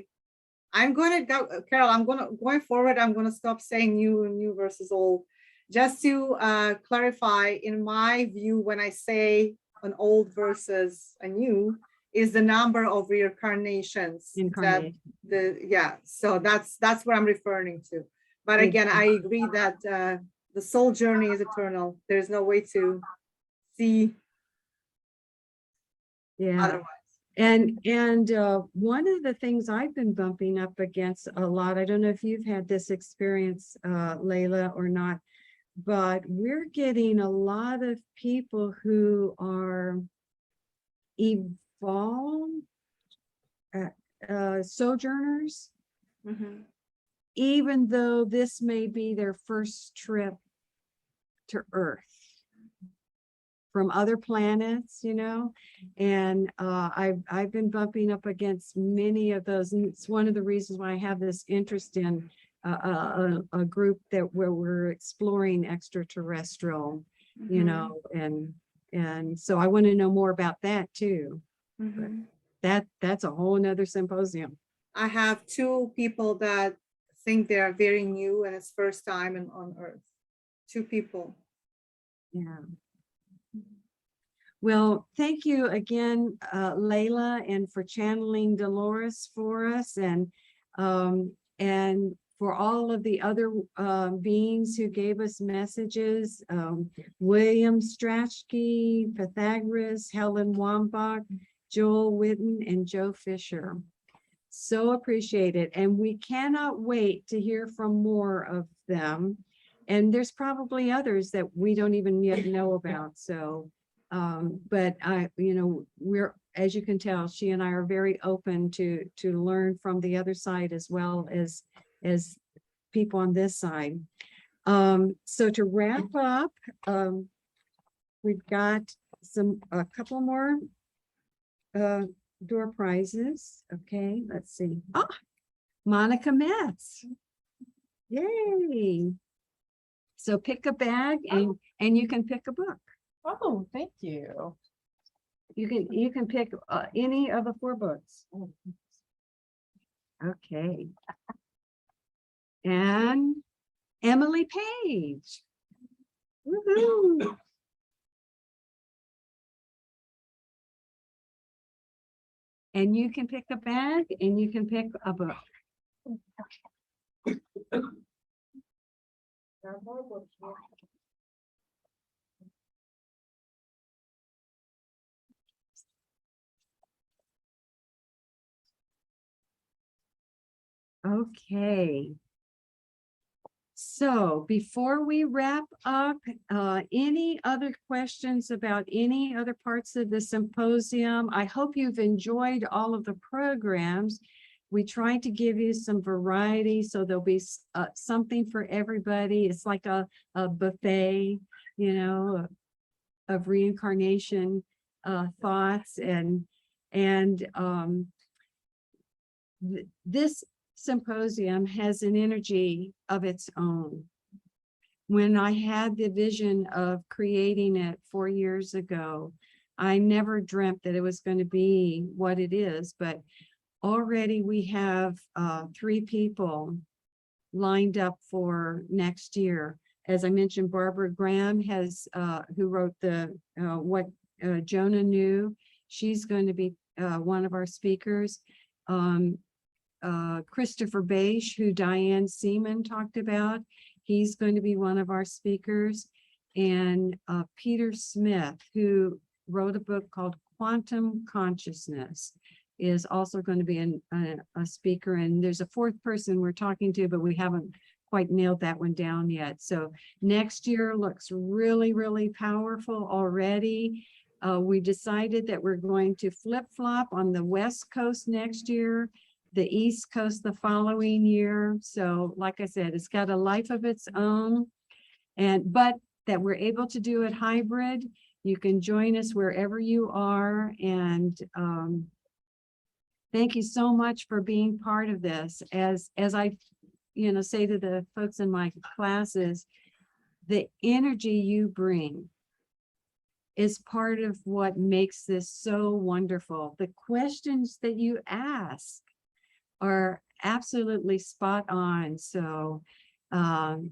I'm going to go, Carole, going forward, I'm going to stop saying new versus old. Just to clarify, in my view, when I say an old versus a new, is the number of reincarnations. So that's what I'm referring to. But again, I agree that the soul journey is eternal. There's no way to see otherwise. And one of the things I've been bumping up against a lot, I don't know if you've had this experience, Layla, or not, but we're getting a lot of people who are evolved sojourners, even though this may be their first trip to Earth from other planets, you know, and I've been bumping up against many of those, and it's one of the reasons why I have this interest in a group where we're exploring extraterrestrial, you know, and so I want to know more about that too. But that's a whole nother symposium. I have two people that think they are very new and it's first time on Earth. Two people. Yeah. Well, thank you again, Layla, and for channeling Dolores for us, and for all of the other beings who gave us messages, William Strachky, Pythagoras, Helen Wambach, Joel Whitten, and Joe Fisher. So appreciate it. And we cannot wait to hear from more of them. And there's probably others that we don't even yet know about. So, but we're, as you can tell, she and I are very open to learn from the other side as well as people on this side. So to wrap up, we've got a couple more door prizes. Okay, let's see. Ah, Monica Metz. Yay. So pick a bag and you can pick a book. Oh, thank you. You can pick any of the 4 books. Okay. And Emily Page. Woohoo. And you can pick a bag and you can pick a book. Okay. So before we wrap up, any other questions about any other parts of the symposium? I hope you've enjoyed all of the programs. We tried to give you some variety, so there'll be something for everybody. It's like a buffet, of reincarnation thoughts, and this symposium has an energy of its own. When I had the vision of creating it 4 years ago, I never dreamt that it was going to be what it is, but already we have 3 people lined up for next year. As I mentioned, Barbara Graham has, who wrote the What Jonah Knew. She's going to be one of our speakers. Christopher Beisch, who Diane Seaman talked about, he's going to be one of our speakers. And Peter Smith, who wrote a book called Quantum Consciousness, is also going to be a speaker. And there's a 4th person we're talking to, but we haven't quite nailed that one down yet. So next year looks really, really powerful already. We decided that we're going to flip-flop on the West Coast next year, the East Coast the following year. So like I said, it's got a life of its own, but that we're able to do it hybrid. You can join us wherever you are. And thank you so much for being part of this. As I say to the folks in my classes, the energy you bring is part of what makes this so wonderful. The questions that you ask are absolutely spot on. So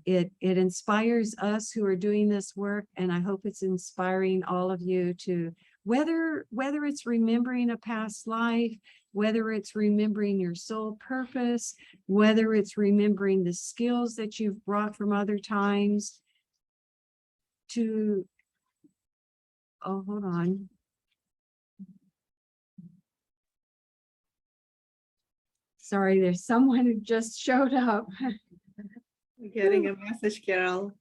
it inspires us who are doing this work, and I hope it's inspiring all of you to, whether it's remembering a past life, whether it's remembering your soul purpose, whether it's remembering the skills that you've brought from other times, to, oh, hold on. Sorry, there's someone who just showed up. Getting a message, Carole.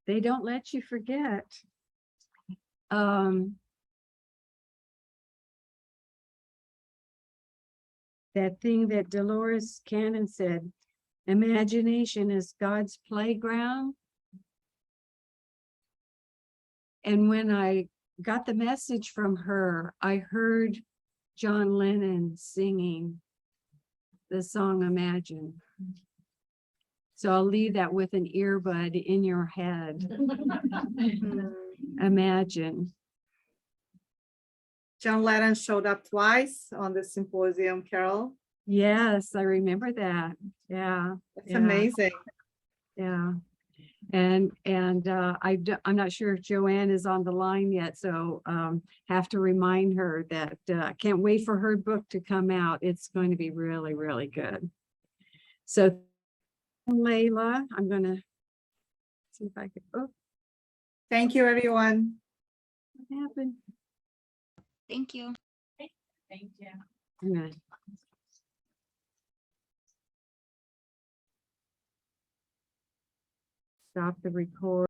They don't let you forget. That thing that Dolores Cannon said, imagination is God's playground. And when I got the message from her, I heard John Lennon singing the song Imagine. So I'll leave that with an earbud in your head. Mm. Imagine. John Lennon showed up twice on the symposium, Carol. Yes, I remember that. Yeah, It's Yeah. amazing. yeah. And I'm not sure if Joanne is on the line yet, so have to remind her that can't wait for her book to come out. It's going to be really, really good. So Layla, I'm gonna see if I can, oh, Thank you, everyone. what happened? Thank you. Thank you. I'm gonna stop the record.